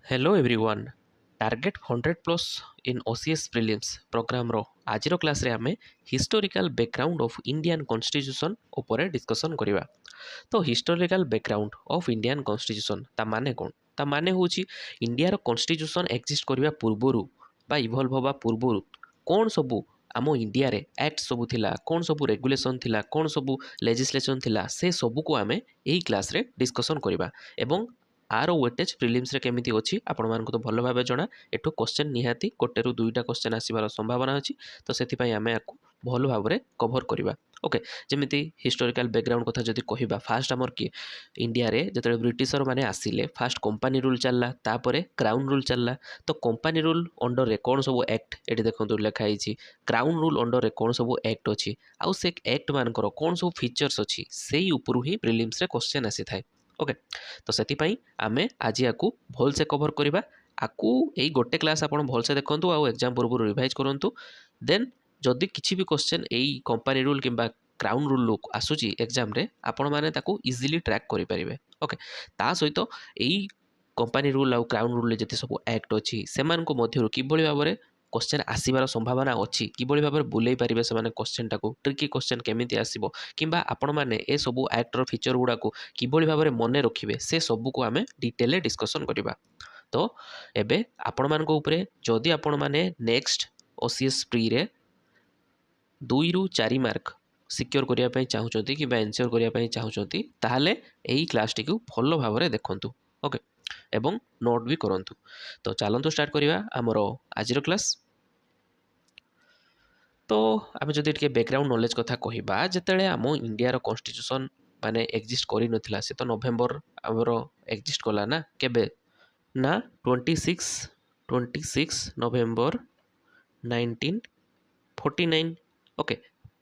Hello everyone target 100 plus इन OCS prelims programme रो आज class रे आमे historical background of Indian constitution ऊपर discussion करिवा। तो historical background of Indian constitution ता माने कोन? ता माने होची इंडिया रो कॉन्स्टिट्यूशन एक्जिस्ट करिवा पूर्वरु बा इवॉल्व होबा पूर्वरु कोन सबु आम इंडिया रे एक्ट सबु थिला, कोन सबु रेगुलेशन थिला, कोन सबु लेजिस्लेशन थिला, से सबु को आमे एही क्लास रे डिस्कशन करिवा। एवं आर वेटेज प्रिलिम्स रे केमिति अछि आपण मानको तो भलो भाबे जणा। एठो क्वेश्चन निहाती गोटे रु दुईटा क्वेश्चन आसीबार संभावना अछि, तो सेति पई आमे आकु भलो भाबरे कवर करिवा। ओके, जेमिति हिस्टोरिकल बैकग्राउंड कथा जदि कहिबा, फास्ट हमर कि इंडिया रे जतले ब्रिटिशर माने आसिले फास्ट कंपनी रूल चलला, तापरे क्राउन रूल चलला। तो कंपनी रूल अंडर रे कोन सब एक्ट एठी देखंतु लेखा आइछि, क्राउन रूल अंडर रे कोन सब एक्ट अछि, आउ से एक्ट मानकर कोन सब फीचर्स अछि, सेही उपरु ही प्रिलिम्स रे क्वेश्चन आसी थाए। ओके, तो सेति पई आमे आज याकू भल से कवर करिबा। आकू एई गोटे क्लास आपण भल से देखंतु आ एग्जाम पूर्व रिवाइज करंतु। देन जदि किछि भी क्वेश्चन एई कंपनी रूल किंबा क्राउन रूल लोक आसुची एग्जाम रे, आपण माने ताकू इजीली ट्रैक करि परिबे। ओके, ता सहित एई कंपनी रूल आ क्राउन रूल ले जति सब एक्ट अछि सेमान को मध्यरु किबळी भाबरे क्वेश्चन आसीबार संभावना अछि, किबळी भाबरे बुलेई परिबे सेमाने क्वेश्चन टाकू, ट्रिकी क्वेश्चन केमिति आसीबो, किंबा आपण माने ए सब एक्ट रो फीचर गुडा को किबळी भाबरे मने रखिबे, से सब को आमे डिटेल डिस्कशन करिबा। तो एबे आपण मान को ऊपरे जदि आपण माने नेक्स्ट ओसीएस प्री रे 2 रु 4 मार्क सिक्योर करिया पई चाहुचंती कि एन्श्योर करिया पई चाहुचंती, ताहाले एही क्लास टी को भलो भाबरे देखंतु। ओके, एवं नोट भी करंतु। तो चलंतु स्टार्ट करिवा हमरो आजिरो क्लास। तो आम जदि टिके बैकग्राउंड नॉलेज कथा कहिबा, जेतेले आम इंडिया रो कॉन्स्टिट्यूशन माने एक्जिस्ट करि नथिला, से तो नवेम्बर हमरो एक्जिस्ट कला ना, केबे ना 26 नवेम्बर 1949। ओके,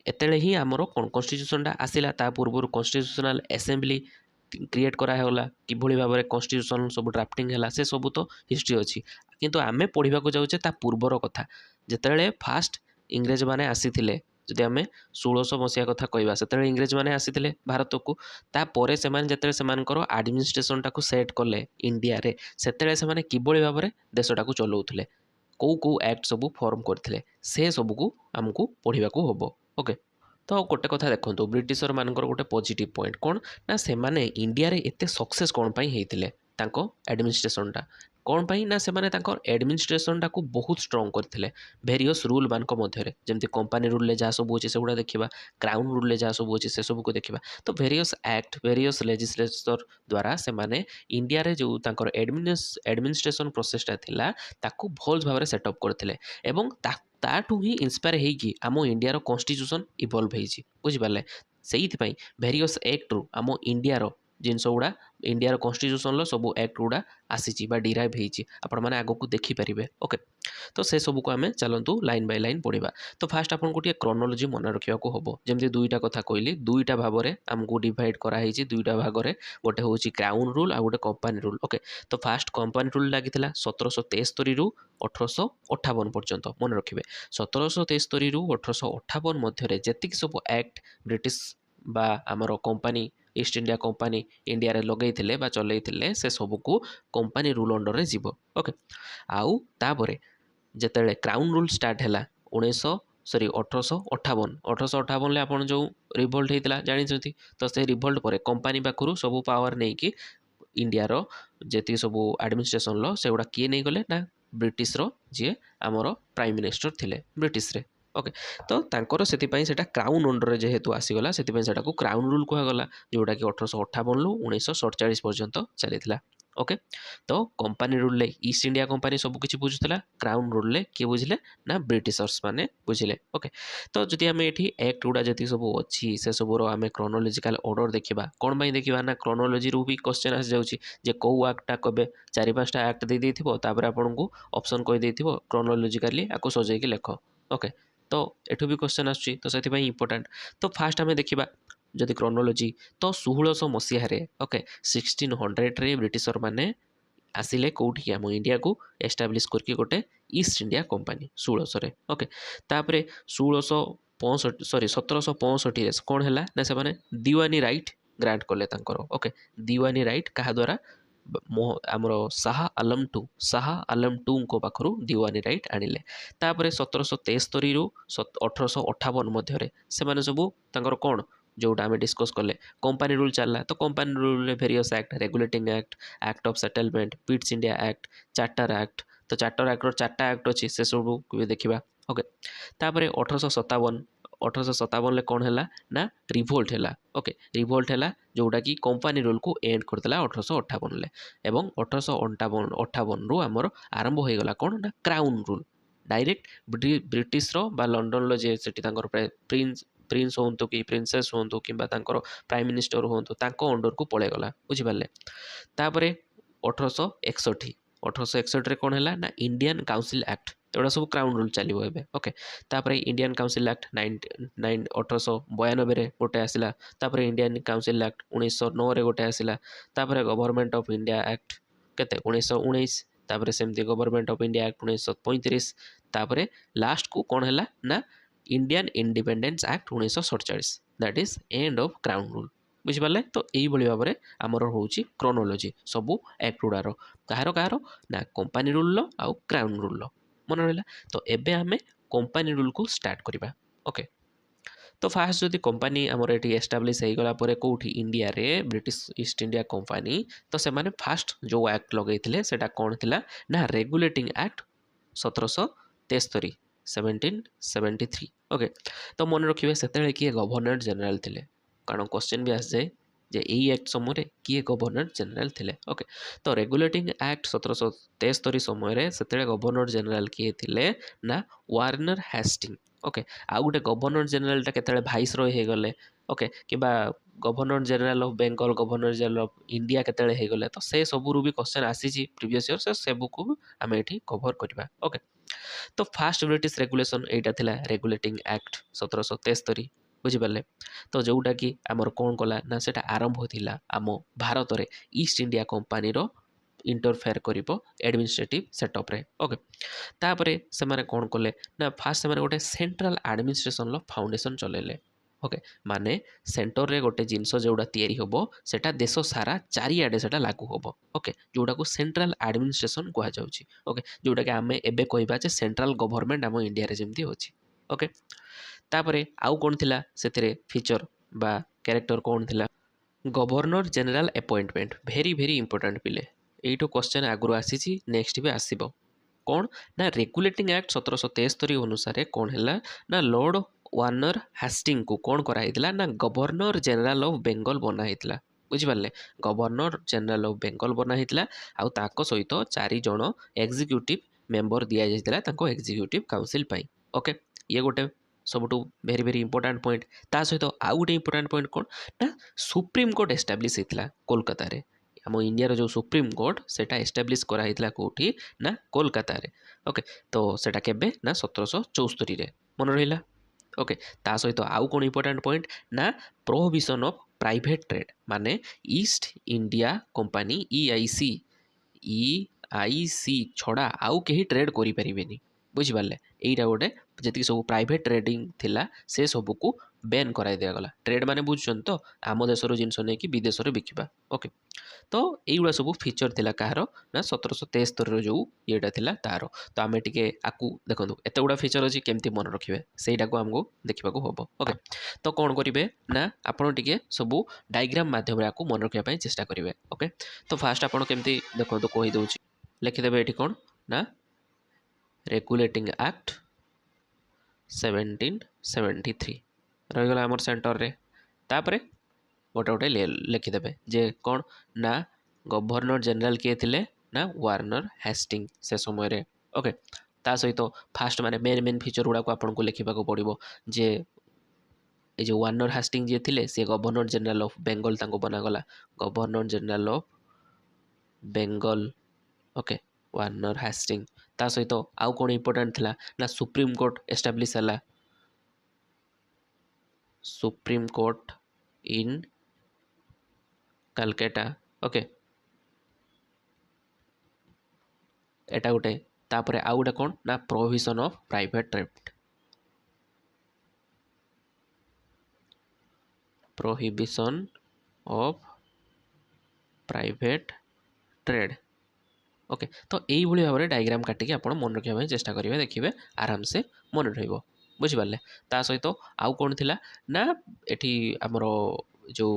एतेले ही आमरो कॉन्स्टिट्यूशन टा आसिला। ता पूर्व कॉन्स्टिट्यूशनल असेंबली क्रिएट करा होला, किभଳି भाबरे कॉन्स्टिट्यूशन सब ड्राफ्टिंग होला, से सब तो हिस्ट्री अछि। किंतु आमे पढिबा को जाउचे ता पूर्वर कथा, जेतेले फास्ट इंग्रेज माने आसीथिले। जदि आमे 1600 मसिया कथा कहिबा, सेतेले इंग्रेज माने आसीथिले भारत को। ता परे सेमान जेतेले सेमानकर एडमिनिस्ट्रेशन टाको सेट कले इंडिया रे, सेतेले सेमाने किभଳି भाबरे देशटा को चलाउथिले, को एक्ट सब फॉर्म करथिले, से सब को हमकु पढिबा को हबो। ओके, तो गोटे कथा देखंतु, ब्रिटिशर मानकर गोटे पॉजिटिव पॉइंट कोन ना, सेमाने इंडिया रे एते सक्सेस कोन पई हेइथिले, तांको एडमिनिस्ट्रेशन टा कोन पई ना, सेमाने तांकर एडमिनिस्ट्रेशन टा को बहुत स्ट्रांग करथिले वेरियस रूल मान को मध्य रे। जेमति कंपनी रूल ले जा सब होची सेगुडा देखिबा, क्राउन रूल ले जा सब होची से सब को देखिबा। तो वेरियस एक्ट, वेरियस लेजिस्लेचर द्वारा सेमाने इंडिया रे जो तांकर एडमिनिस्ट्रेशन प्रोसेस टा थिला, ताकू भल भाबरे सेटअप करथिले। एवं ताठू ही इंस्पायर हेगी आम इंडिया कॉन्स्टिट्यूशन इवॉल्व होइछि, बुझि पाले। सेइथि पई वेरियस एक्ट रु आम इंडिया रो जिनस गुड़ा, इंडिया कॉन्स्टिट्यूशन लो सब एक्ट गुड़ा आसीची बा डिराइव होइछि, आपण माने आगो को देखि परिबे। ओके, तो से सब को आमे चलंतु लाइन बाय लाइन पढिबा। तो फास्ट आपन गोटे क्रोनोलॉजी मन रखिया को हबो। जेमति दुईटा कथा कहली, दुईटा भाबरे हमकु डिवाइड करा हेछि, दुईटा भागरे गोटे होछि क्राउन रूल आ गोटे कंपनी रूल। ओके, तो फास्ट कंपनी रूल लागिथिला 1773 रु 1858 पर्यंत मन रखिबे। 1773 रु 1858 मध्य जेतिक सब एक्ट ब्रिटिश बा आमर company east India company India रे लगेइथिले बा चलेइथिले, से सब को कंपनी रूल अंडर रे जीवो। ओके, आउ तापरे जेतेले क्राउन रूल स्टार्ट हैला 1858 ले आपण जो रिवोल्ट हेतिला जानिछथि। तो से रिवोल्ट परे कंपनी पाखरु सब पावर नै कि इंडिया रो जेति सब एडमिनिस्ट्रेशन लो सेगुडा किए नै गले ना, ब्रिटिश रो जे आमर प्राइम मिनिस्टर थिले ब्रिटिश रे। ओके, तो तांकर सेति पई सेटा क्राउन अंडर रे जेहेतु आसीगला, सेति पई सेटा को क्राउन रूल कुहा गला, जोटा कि 1858 लु 1947 पर्यंत चलीथिला। ओके, तो कंपनी रूल ले ईस्ट इंडिया कंपनी सब किछि बुझुतला, क्राउन रूल ले के बुझले ना ब्रिटिशर्स माने बुझिले। ओके, तो जदि हमें एठी एक्ट गुडा जति सब अछि से सब रो हमें क्रोनोलॉजिकल ऑर्डर देखिबा। कोन पई देखिबा ना, क्रोनोलॉजी रु भी क्वेश्चन आसी जाउछि जे को एक्टटा कबे 4-5टा एक्ट दे देथिबो, तापर आपन को ऑप्शन कहि देथिबो क्रोनोलॉजिकली आको सजेय कि लेखो। ओके, तो एठु भी क्वेश्चन आछि, तो सेति पई इंपोर्टेंट। तो फास्ट हमें देखिबा जदि क्रोनोलॉजी, तो 1600 मसिया रे, ओके 1600 रे ब्रिटिशर माने आसिले कोठी आम इंडिया को एस्टाब्लिश करके गोटे ईस्ट इंडिया कंपनी 1600 रे। ओके, तापरे 1765 कौन है ना, से माने दीवानी राइट ग्रांट कले तांकर। ओके, दीवानी राइट कहा द्वारा आमर शाह आलम टू को पाखु दीवानी राइट आनिले तापर 1773 रु 1858 मध्य से सबू तांकर कौन जोटा आम डिस्कस कले कंपनी रूल चलला तो company rule various act regulating act act of settlement पिट्स India act charter act तो चार्टर एक्ट चार्टा एक्ट अच्छी से सब देखा ओके तापर 1857 कौन है ना रिभोल्ट है ओके रिभोल्ट है जोटा कि कंपनी रूल को एंड करदेला 1858 एवं 1858 रु आमर आरंभ हो गला कौन ना क्राउन रूल डायरेक्ट ब्रिटिश रो बा लंडन लो जे सेठी तांकर प्रिंस हूँ कि प्रिंसेस हूँ कि प्राइम मिनिस्टर हूँ अंडर को पलैगला बुझिपारे तापर 1861 कौन है ना इंडियन काउंसिल एक्ट एगुड़ा सब क्राउन रूल चलो ए ओके तापर इंडियन काउंसिल एक्ट 1892 गोटे आसला तापर इंडियन काउंसिल एक्ट 1909 गोटे आसला तापर गवर्नमेंट ऑफ इंडिया एक्ट केते 1919 तापर सेमती गवर्नमेंट ऑफ इंडिया एक्ट 1935 तापर लास्ट को कौन है ना Indian independence act 1947 that is end of crown rule बुझिपारे तो यही भाव में आमर हूँ क्रोनोलोजी सबू एक्ट गुड़ार कहार कहार ना कंपनी रूल आउ क्राउन रूल मन रहा तो एबे आमे कंपनी रूल को स्टार्ट करवा ओके तो फास्ट जदि कंपनी आमर ये एस्टाब्लीश हो गला कौटी इंडिया रे ब्रिटिश ईस्ट इंडिया कंपनी तो से माने फास्ट जो एक्ट लगे सेटा कौन थिला ना रेगुलेटिंग एक्ट 1773 1773 ओके तो मन रखिए से किए गवर्नर जनरल थे कारण क्वेश्चन भी आस जाए जे यही एक्ट समय किए गवर्नर जनरल थे ओके तो रेगुलेटिंग एक्ट 1773 समय से गवर्नर जनरल किए थे ना वार्नर हेस्टिंग ओके आउ गोटे गवर्नर जनरल के भाइस रॉय हो गले ओके कि governor general of Bengal governor general of India केतले गले तो से सबू भी क्वेश्चन आसी प्रीवियस ईयर से सबू को आम ये कवर करवा ओके तो फास्ट ब्रिटिश रेगुलेशन एटा थिला रेगुलेटिंग एक्ट 1773 बुझिपारे तो जोटा कि आमर कौन कला ना सेटा आरंभ होता आम भारत में ईस्ट इंडिया कंपनी रो इंटरफेयर करिबो एडमिनिस्ट्रेटिव सेटअप रे ओके तापरे से माने कौन कले ना फास्ट से माने गोटे सेंट्रल एडमिनिस्ट्रेशन लो फाउंडेशन चलेले ओके माने सेंटर रे गोटे जिनस जोड़ा तैयारी होबो सेटा देश सारा चारिआडे सेटा लागू होबो ओके जोड़ा को सेंट्रल एडमिनिस्ट्रेशन कहा जाउची ओके जोड़ा कि आमे एबे कहबा जे सेंट्रल गवर्नमेंट आम इंडिया रे जेमती होची ओके तापरे आउ कौन थिला सेतिरे फीचर बा कैरेक्टर कौन थिला गवर्नर जनरल अपॉइंटमेंट भेरी भेरी इंपोर्टेंट पिले एइठो क्वेश्चन आगुरु आसीची नेक्स्ट भी आसीबो कौन ना रेगुलेटिंग एक्ट 1773 अनुसार कौन है ना लॉर्ड वार्नर हेस्टिंग को कौन कराइला ना गवर्नर जनरल ऑफ बेंगल बनाइला बुझिपारे गवर्नर जनरल ऑफ बेंगल बनाइला आउ ताको सहित 4 जण एग्जीक्यूटिव मेंबर दिया जाइतिला ताको एग्जीक्यूटिव काउंसिल पाई ओके ये गोटे सबुठू भेरी भेरी इंपोर्टेंट पॉइंट ता सहित आउ गोटे इंपोर्टेंट पॉइंट कौन ना सुप्रीम कोर्ट एस्टाब्लीश होता कोलकाता रे आम इंडिया जो सुप्रीम कोर्ट सेटा एस्टाब्लीश कराइला कोठी ना कोलकाता रे ओके तो सेटा केबे ना 1774 रे मन रहिला ओके ता सहित आउ कौन इंपोर्टेंट पॉइंट ना प्रोहिबिशन ऑफ प्राइवेट ट्रेड माने ईस्ट इंडिया कंपनी ईआईसी छड़ा आउ कहीं ट्रेड करि परिबेनी बुझिपारे यहीटा गोटे जी सब प्राइवेट ट्रेडिंग थिला से सबू को बैन कराई दिया गला ट्रेड माने बुझुछन तो आम देशर जिनस नहीं कि विदेश में बिकवा ओके तो यहीगुड़ा सब फीचर थिला कहार ना 1773 जो येटा थिला तार तो आम टे आकु देखो एत गुड़ा फीचर अच्छी केमती मन रखिए सहीटा को आमको देखा हम ओके तो कौन करेंगे ना आपड़ टे सब डायग्राम मध्यम आपको मन रखापी चेष्टा करेंगे ओके तो फास्ट आपड़ केमती देखो कहीदे लिखिदेवे ये कौन ना रेगुलेटिंग एक्ट 1773 रहीगला आमर सेंटर रे तापरे गोटे गोटे लिखिदेवे जे कौन ना गवर्नर जनरल किए थिले ना वार्नर हेस्टिंग से समय रे ओके ता सहित फास्ट माने मेन मेन फीचर गुड़ा को आपन को लिखा पड़ो जे ये जो वार्नर हेस्टिंग जी थे सी गवर्नर जनरल ऑफ बेंगल तांको बनागला governor general of Bengal okay Warren Hasting ता सहित आउ कौन इंपोर्टेंट थिला ना सुप्रीम कोर्ट एस्टाब्लीश है Supreme Court in Calcutta okay एटा गोटे तापरे आउ गोटे कौन ना prohibition of private trade prohibition of private trade. Okay तो यही भाव में डायग्राम काटिकी आप मन रखा चेष्टा करेंगे देखिए आराम से मन रही बुझिपारे ता सहित आउ कौन थी ना ये आमर जो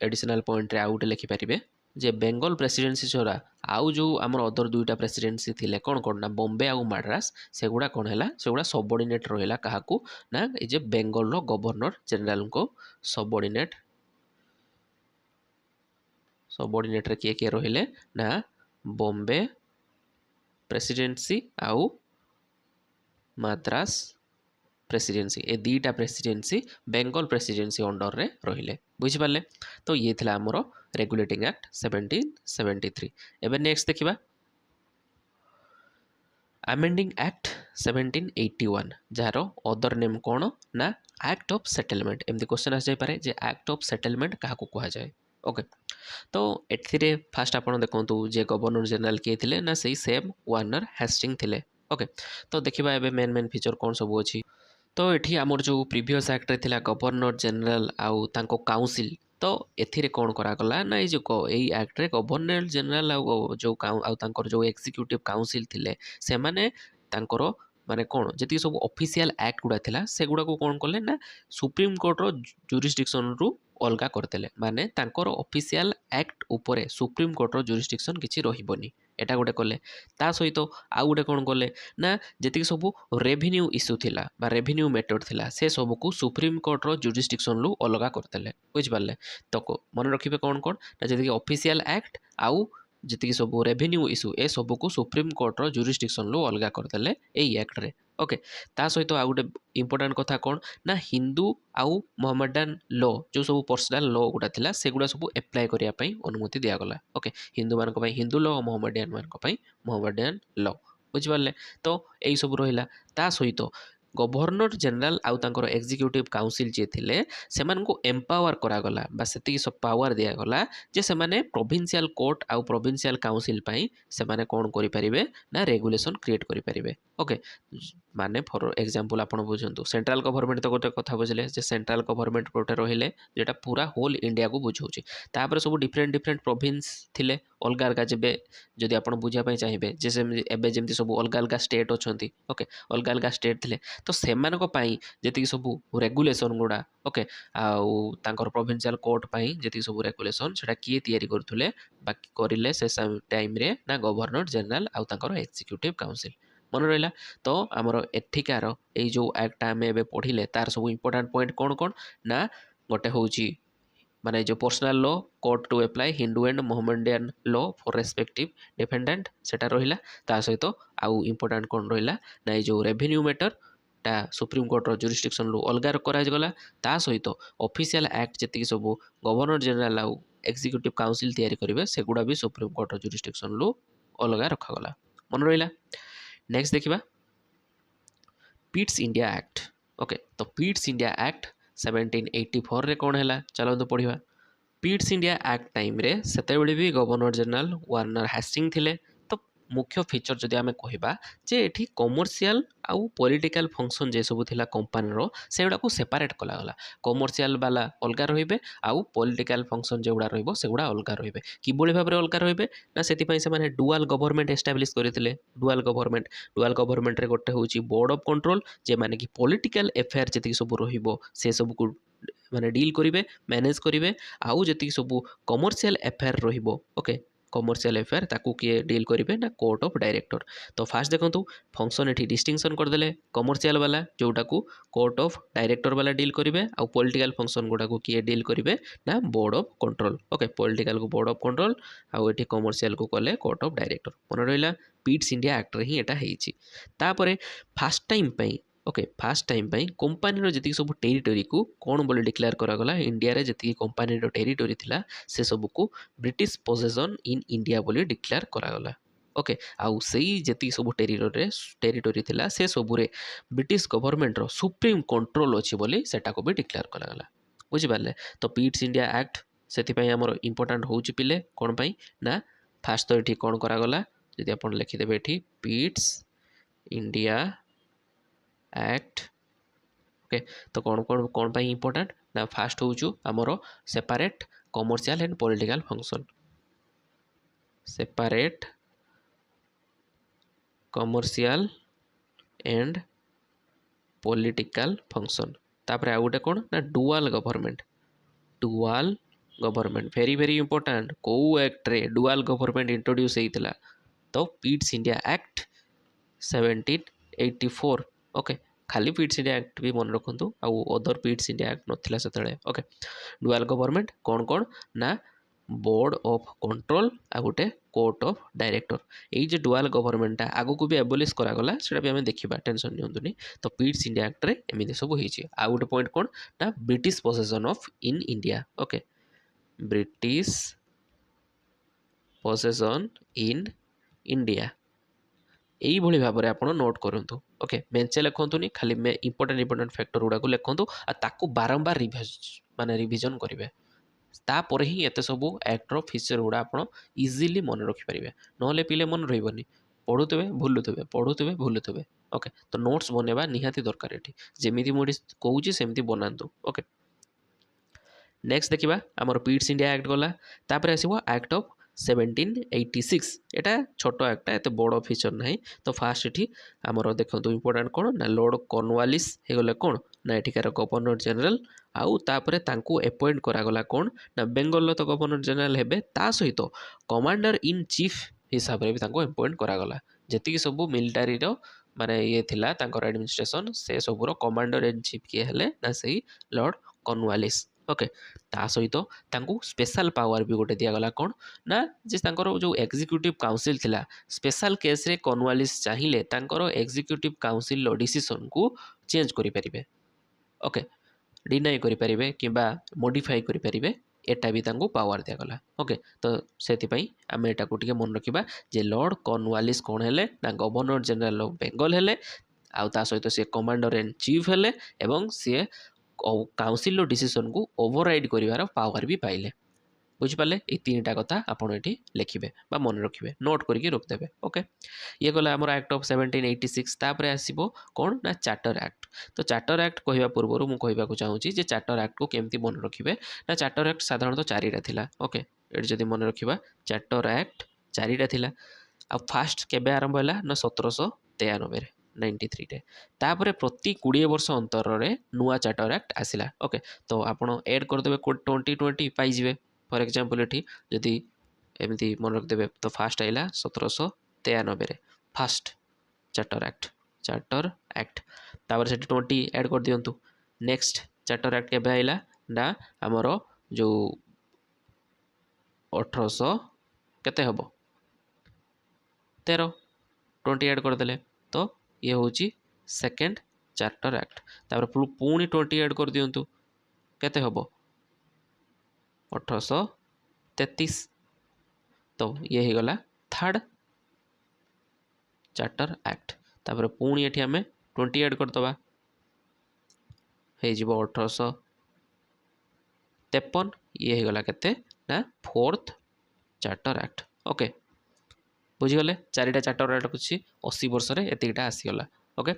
एडिशनल पॉइंट रे आउ गोटे लिखिपारे जे बेंगल प्रेसिडेंसी छड़ा आउ जो आमर अदर दुईटा प्रेसिडेंसी थिले कौन कौन ना बॉम्बे आउ माड्रास सेगुड़ा कौन है सेगुड़ा सबऑर्डिनेट रहा क्या ना ये बेंगल रो गवर्नर जनरल को सबऑर्डिनेट सबऑर्डिनेट रे किए रहिले ना बॉम्बे प्रेसिडेंसी आउ माद्रास प्रेसिडेंसी ए दीटा प्रेसिडेंसी बेंगल प्रेसिडेंसी अंडर रे रहिले बुझिपारे तो ये थिला हमरो रेगुलेटिंग एक्ट 1773। एबे नेक्स्ट देखिबा amending act 1781 jar other name कौन ना एक्ट ऑफ सेटलमेंट एमती क्वेश्चन आस जाय पारे जे एक्ट ऑफ सेटलमेंट क्या कहा जाए। ओके तो एथिरे फास्ट आपण देखंतु जे गवर्नर जनरल किए थिले ना सही सेम वार्नर हेस्टिंग थिले। ओके तो देखिबा एबे मेन मेन फीचर कौन सब अछि तो ये आमर जो प्रीवियस एक्ट रे थिला गवर्नर जनरल आउ तांको काउंसिल तो एथिरे कौन करागला ना ये जो यही एक्ट रे गवर्नर जनरल आउ जो आउ तांकर जो एक्जिक्यूटिव काउंसिल थिले से माने तांकर माने कौन जी सब ऑफिशियल एक्ट गुड़ा थिला से गुड़ा को कौन कले ना सुप्रीम कोर्ट रो जुरिस्डिक्शन रु अलगा करदेले माने तांकर ऑफिशियल एक्ट उपरे सुप्रीम कोर्ट रो जुरिस्डिक्शन किछि रहिबोनी एटा गोटे कले ता सहित आउ गोटे कौन कले ना जी सब रेभिन्यू इश्यू थिला बा रेभिन्यू मेथड थिला से सब को सुप्रीम कोर्ट रो जुरिस्डिक्शन रु अलगा करदेले बुझिपारे तो मन रखिबे कौन कौन ना जी ऑफिशियल एक्ट आउ जी सब रेभिन्यू इश्यू ए सब को सुप्रीम कोर्ट रो जुरिस्डिक्शन रु अलगा करदेले एई एक्ट रे। ओके ता सहित आउ गोटे इंपोर्टेंट कथा कौन ना हिंदू आउ मोहम्मडन लॉ जो सब पर्सनाल लॉ गुड़ा थिला सेगुड़ा सब एप्लाई करिया पई अनुमति दिया गला। ओके हिंदू मान पई हिंदू लॉ मोहम्मडियन मान पई मोहम्मडियन लॉ बुझिपारे तो यही सब रहिला ता सहित गवर्नर जनरल आउ तांकर एग्जीक्यूटिव काउंसिल जे थिले सेमानकु एम्पावर करागला बा सेति सब पावर दिया गला जे सेमाने प्रोविंशियल कोर्ट आउ प्रोविंशियल काउंसिल पई सेमाने कोन करि परिबे ना रेगुलेशन क्रिएट करि परिबे। ओके माने फॉर एग्जांपल आपण बुझंतु सेंट्रल गवर्नमेंट तो गोटे कथा बुझले जे सेंट्रल गवर्नमेंट गोटे रहिले जेटा पूरा होल इंडिया को बुझौछि तापर सब डिफरेंट डिफरेंट प्रोविंस थिले अलगा अलगा जेबे जदि आपण बुझिया पई चाहिबे जे एबे जेमति सब अलगा अलगा स्टेट अछंती। ओके अलगा अलगा स्टेट थिले तो सेमानक पई जेति सब रेगुलेशन गुडा ओके आउ तांकर प्रोविंशियल कोर्ट पई जेति सब रेगुलेशन सेटा किए तयारी करथुले बाकी करिले से टाइम रे ना गवर्नर जनरल आउ तांकर एग्जीक्यूटिव काउंसिल मन रहा तो आमर एठिकार ये जो एक्ट आम ए पढ़ले तार सब इंपोर्टाट पॉइंट कौन कौन ना गोटे हूँ माने जो personal law court to apply Hindu and Mohammedan law for respective defendant सेटा रहिला ता सहित आउ इंपोर्टाट कौन रहिला ना ये जो रेवेन्यू मैटर ता सुप्रीम कोर्ट रो जुरिस्डिक्शन रु अलगा करागला ता सहित ऑफिशियल एक्ट जी सब गवर्नर जनरल आउ एग्जीक्यूटिव काउंसिल तैयारी करेंगे सेगुड़ा भी सुप्रीम कोर्ट रो जुरिस्डिक्शन रु अलगा रखागला मन रहा। नेक्स्ट देखिबा पिट्स इंडिया एक्ट। ओके तो पिट्स इंडिया एक्ट 1784 रे कौन है चलो पढ़ा पिट्स इंडिया एक्ट टाइम रे सेते बेले भी गवर्नर जनरल वार्नर हेस्टिंग थिले तो मुख्य फीचर जदि आमे कहिबा जे एठी कमर्शियल आउ पॉलिटिकल फंक्शन जे सब थिला कंपनी रो सेगुडा को सेपरेट कला गला कमर्शियल वाला अलगा रहिबे आउ पॉलिटिकल फंक्शन जेगुडा रहिबो सेगुडा अलगा रहिबे किबोली भाबरे अलगा रहिबे ना सेति पई से माने डुअल गवर्नमेंट एस्टैब्लिश करिथिले डुअल गवर्नमेंट रे गोटे होची बोर्ड ऑफ कंट्रोल जे माने कि पॉलिटिकल अफेयर जति सब रहिबो से सब को माने डील करिवे मैनेज करिवे आउ जति सब कमर्शियल अफेयर रहिबो ओके कमर्शियल अफेयर ताकू किए डील करेंगे ना कोर्ट ऑफ डायरेक्टर तो फास्ट देखो फंक्शन ये डिस्टिंक्शन करदे कमर्शियल वाला जोटा को कोर्ट ऑफ डायरेक्टर वाला डील करेंगे आउ पॉलिटिकल फंक्शन गुड़ा को किए डील करेंगे ना board of control okay political को बोर्ड ऑफ कंट्रोल आउ ये कमर्शियल को कले कोर्ट ऑफ डायरेक्टर मन रहा पिट्स इंडिया एक्ट रे ही एटा हेछि तापरे फास्ट टाइम पई ओके फास्ट टाइम पई कंपनी जी सब टेरिटोरी को कौन बोली डिक्लेयर करागला इंडिया रे जी कंपनी टेरिटोरी थिला से सब को ब्रिटिश पोजेसन इन इंडिया बोली डिक्लेयर करागला ओके आउ सही जी सब टेरिटोरी थिला से सबुरे ब्रिटिश गवर्नमेंट रो सुप्रीम कंट्रोल अच्छी बोली सेटा को भी डिक्लेयर करागला बुझिपारे तो पिट्स इंडिया एक्ट से आमर इंपोर्टाट होउछि पिले कौन पाई ना फास्ट तो ये कौन करागला जदि आप लिखिदेवे ये पिट्स इंडिया एक्ट ओके तो कौन कौन कौन पाई इंपोर्टेंट ना फास्ट होचु हमरो separate commercial and political function separate commercial and political function. तापर आ गोटे कौन ना dual government. Dual government very very important. कौ एक्ट रे डुआल गवर्नमेंट इंट्रोड्यूस होता तो पिट्स इंडिया एक्ट 1784। ओके खाली पिट्स इंडिया एक्ट भी मन रखु आउ अदर पिट्स इंडिया एक्ट नथिला सेतले। ओके डुआल गवर्नमेंट कौन कौन ना बोर्ड ऑफ कंट्रोल आ गोटे कोर्ट ऑफ डायरेक्टर। ये डुआल गवर्नमेंट आगु को भी एबोलिश करागला सेटा भी आम देखा टेंशन नियंतुनी। तो पिट्स इंडिया एक्ट रे एमती सब होइछि। आ गोटे पॉइंट कौन ना British possession of in India. Okay British possession in India यही भाव में आप नोट करूँ। ओके मेंचे लिखुनी खाली इंपोर्टेंट फैक्टर गुड़ा को लिखुँ ताकू बारंबार माने रिविजन करेंगे तापर ही एत सब एक्टर फीचर गुड़ा आप इजिली मन रखिपारे ना पिले मन रही पढ़ुवे भूलुवे पढ़ुवे भूलुवे। ओके तो नोट्स बनवा निहाती दरकार ये जमी मुझे कौची सेमती बनातु। ओके नेक्स्ट देखा आमर पिट्स इंडिया एक्ट गला तापर आसो एक्ट ऑफ 1786। एटा छोट एक्टा एत बड़ फीचर ना। तो फास्ट ये आमर देखो इंपोर्टेंट कौन ना लॉर्ड कॉर्नवालिस हो गले कौन ना एठिकार गवर्नर जनरल आउ तापरे तांकू अपॉइंट करागला कौन ना बेंगल तो गवर्नर जनरल हेबे ता सहित कमांडर इन चीफ हिसाब से भी तांकू अपॉइंट करागला। जेतिकी सब मिलिटारी रो माने ये थिला तांकर एडमिनिस्ट्रेशन से सबुर कमांडर इन चीफ किए हेले ना सही लॉर्ड कॉर्नवालिस। ओके ता सहित तांकू स्पेशल पावर भी गोटे दियागला कौन ना जे तांकर जो एग्जीक्यूटिव काउंसिल थिला स्पेशल केस रे कॉर्नवालिस चाहिए तांकर एग्जीक्यूटिव काउंसिल डिसीजन को चेंज करि परिबे। ओके डिनाई करि परिबे किबा मॉडिफाई करि परिबे एटा भी तांको पावर दियागला। ओके तो सेतिपई आमे एटा को टिके मन रखिबा जे लॉर्ड कॉर्नवालिस कोन हेले ना गवर्नर जनरल ऑफ बेंगल हेले आउ ता सहित से कमांडर इन चीफ हेले एवं सी काउंसिल डिसीजन को ओवरराइड करिवार पावर भी पाइले। बुझिपारे ये तीनटा कथा आपड़ ये लिखे मन रखिए नोट करके रखिदेवे। ओके ये गला आमर एक्ट ऑफ 1786 तापर आसो कौन ना चार्टर एक्ट। तो चार्टर एक्ट कहवा पूर्व मुझे चाहूँगी जे चार्टर एक्ट को केमती मन रखिए ना चार्टर एक्ट साधारणतः चारिटा थिला। ओके ये जब मन रखा चार्टर एक्ट चारिटा थिला आ फास्ट केबे आरंभ है ना 1793 93 रे तापर प्रति 20 वर्ष अंतर नुआ चार्टर एक्ट आसला। ओके तो आपड़ एड करदे 2020 पाइबे फॉर एग्जांपल ये जदि एमती मन रखिदेवे तो फास्ट आइला 1793 फास्ट चार्टर एक्ट तापर से 20 ऐड कर दिंतु। नेक्स्ट चार्टर एक्ट केबे आइला ना आमर जो 1800 केते हबो 13 20 ऐड करदेले तो ये हूँ सेकेंड चार्टर एक्ट। तापर पुणी 20 ऐड कर दिंतु केते हबो 1833 तो ये हो गला थर्ड चार्टर एक्ट। तापर पुणी ये आम 20 ऐड करदे हो 1853 ये हो गला केते ना फोर्थ चार्टर एक्ट। ओके बुझीगले चारिटा चार्टर एक्ट अच्छी 80 वर्ष एतिकटा आसीगला। ओके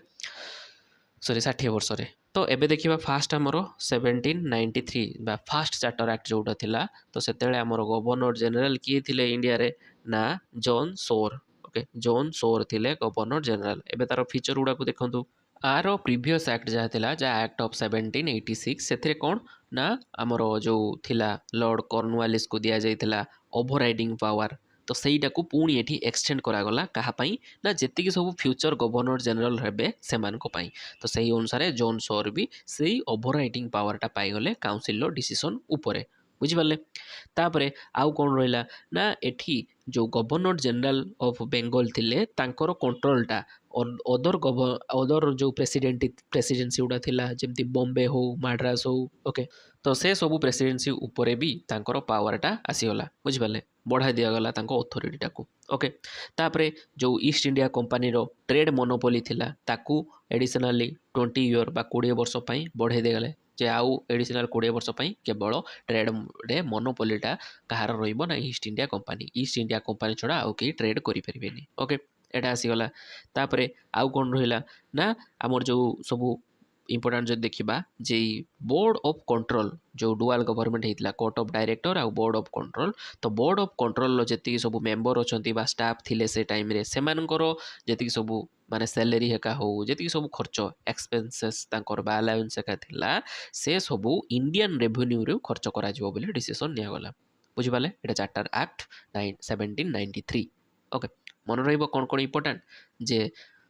सॉरी 60 वर्ष रे। तो एबे देखिबा फास्ट आमर 1793 बा फास्ट चार्टर एक्ट जोटा थिला तो सेतेले आमर गवर्नर जनरल किए थिले इंडिया रे ना जॉन सोर। ओके जॉन सोर थिले गवर्नर जनरल। एबे तार फीचर गुडा को देखंतु आर प्रीवियस एक्ट जहाँ थिला जा एक्ट ऑफ 1786 सेथिरे कोन ना आमर जो थिला लॉर्ड कॉर्नवालिस को दिया जाइथिला ओवरराइडिंग पावर तो सहीटा को पुणी ये एक्सटेंड करागला कहापाई ना जेतिकी सब फ्यूचर गवर्नर जनरल हेबे सेमानको पाई। तो सही अनुसार जॉन सोर भी सही ओवरराइडिंग पावरटा पाइगले काउंसिल डिसीजन उपरे बुझिपारे। तापरे आउ कौन रहा ना एठी जो गवर्नर जनरल ऑफ बेंगल थिले तांकर कंट्रोलटा अदर जो प्रेसिडेंसी गुड़ा थिला जेमती बॉम्बे हो मद्रास हो। ओके तो से सब प्रेसिडेंसी उपरे भी तांकर पावरटा आसीगला बुझिपारे बढ़ा दिगला अथॉरिटीटा को। ओके तापरे जो ईस्ट इंडिया कंपनी रो ट्रेड मोनोपोली थिला ताकू एडिशनली 20 ईयर बा 20 वर्ष पई बढ़ाई देगले जे आउ एडिशनल 20 वर्ष पई केवल ट्रेड रे मोनोपोलीटा कहार रहिबो ना ईस्ट इंडिया कंपनी छड़ा आउ के ट्रेड करि परिबेनी। ओके एटा आसीगला तापरे आउ कोन रहिला ना हमर जो सब इंपोर्टाट जो देखा जे बोर्ड ऑफ कंट्रोल जो डुआल गवर्नमेंट होता कोर्ट ऑफ डायरेक्टर आउ बोर्ड ऑफ कंट्रोल तो बोर्ड ऑफ कंट्रोल जी सब मेंबर अच्छा स्टाफ थिले से टाइम रे सेमानकर जी सब माने सैलरी हेका हो जी सब खर्च एक्सपेंसेस बा अलाउंस हेका थिला से सब इंडियन रेवेन्यू रे खर्च करा जिवो बोली डिसीजन निया गला बुझिपाले एटा चार्टर एक्ट 1793 ओके मन रहिबो कोन कोन इंपोर्टेंट जे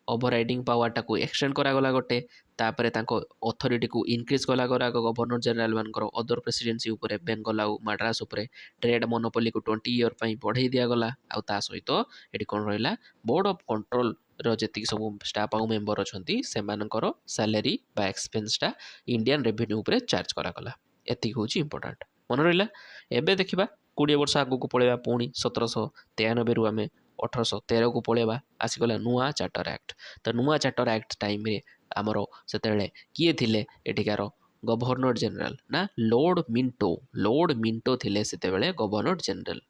ओभरराइडिंग पावर टाको एक्सटेंड करागला गोटे तापर अथॉरिटी को इनक्रीज कला गवर्नर जनरल मानकर अदर प्रेसिडेंसी उपरे बेंगल आउ मद्रास उपरे ट्रेड मोनोपोली को 20 ईयर पई बढ़ाई दिया गला आउ ता सहित एटी कोन रहिला बोर्ड ऑफ कंट्रोल रो जति सब स्टाफ आउ मेंबर अछंती सेमानकर सैलरी बा एक्सपेंसटा इंडियन रेवेन्यू उपरे चार्ज करागला एति होची इंपोर्टेंट मन रहिला एबे देखिबा 20 वर्ष आगु को पळेबा पुणी 1793 रु आमे 1813 को पळेबा आसीगला नुआ चार्टर एक्ट तो नुआ चार्टर एक्ट टाइम रे आमर सेतेबेले किए थिले एठिकार गवर्नर जनरल ना लॉर्ड मिंटो थिले सेतेबेले गवर्नर जनरल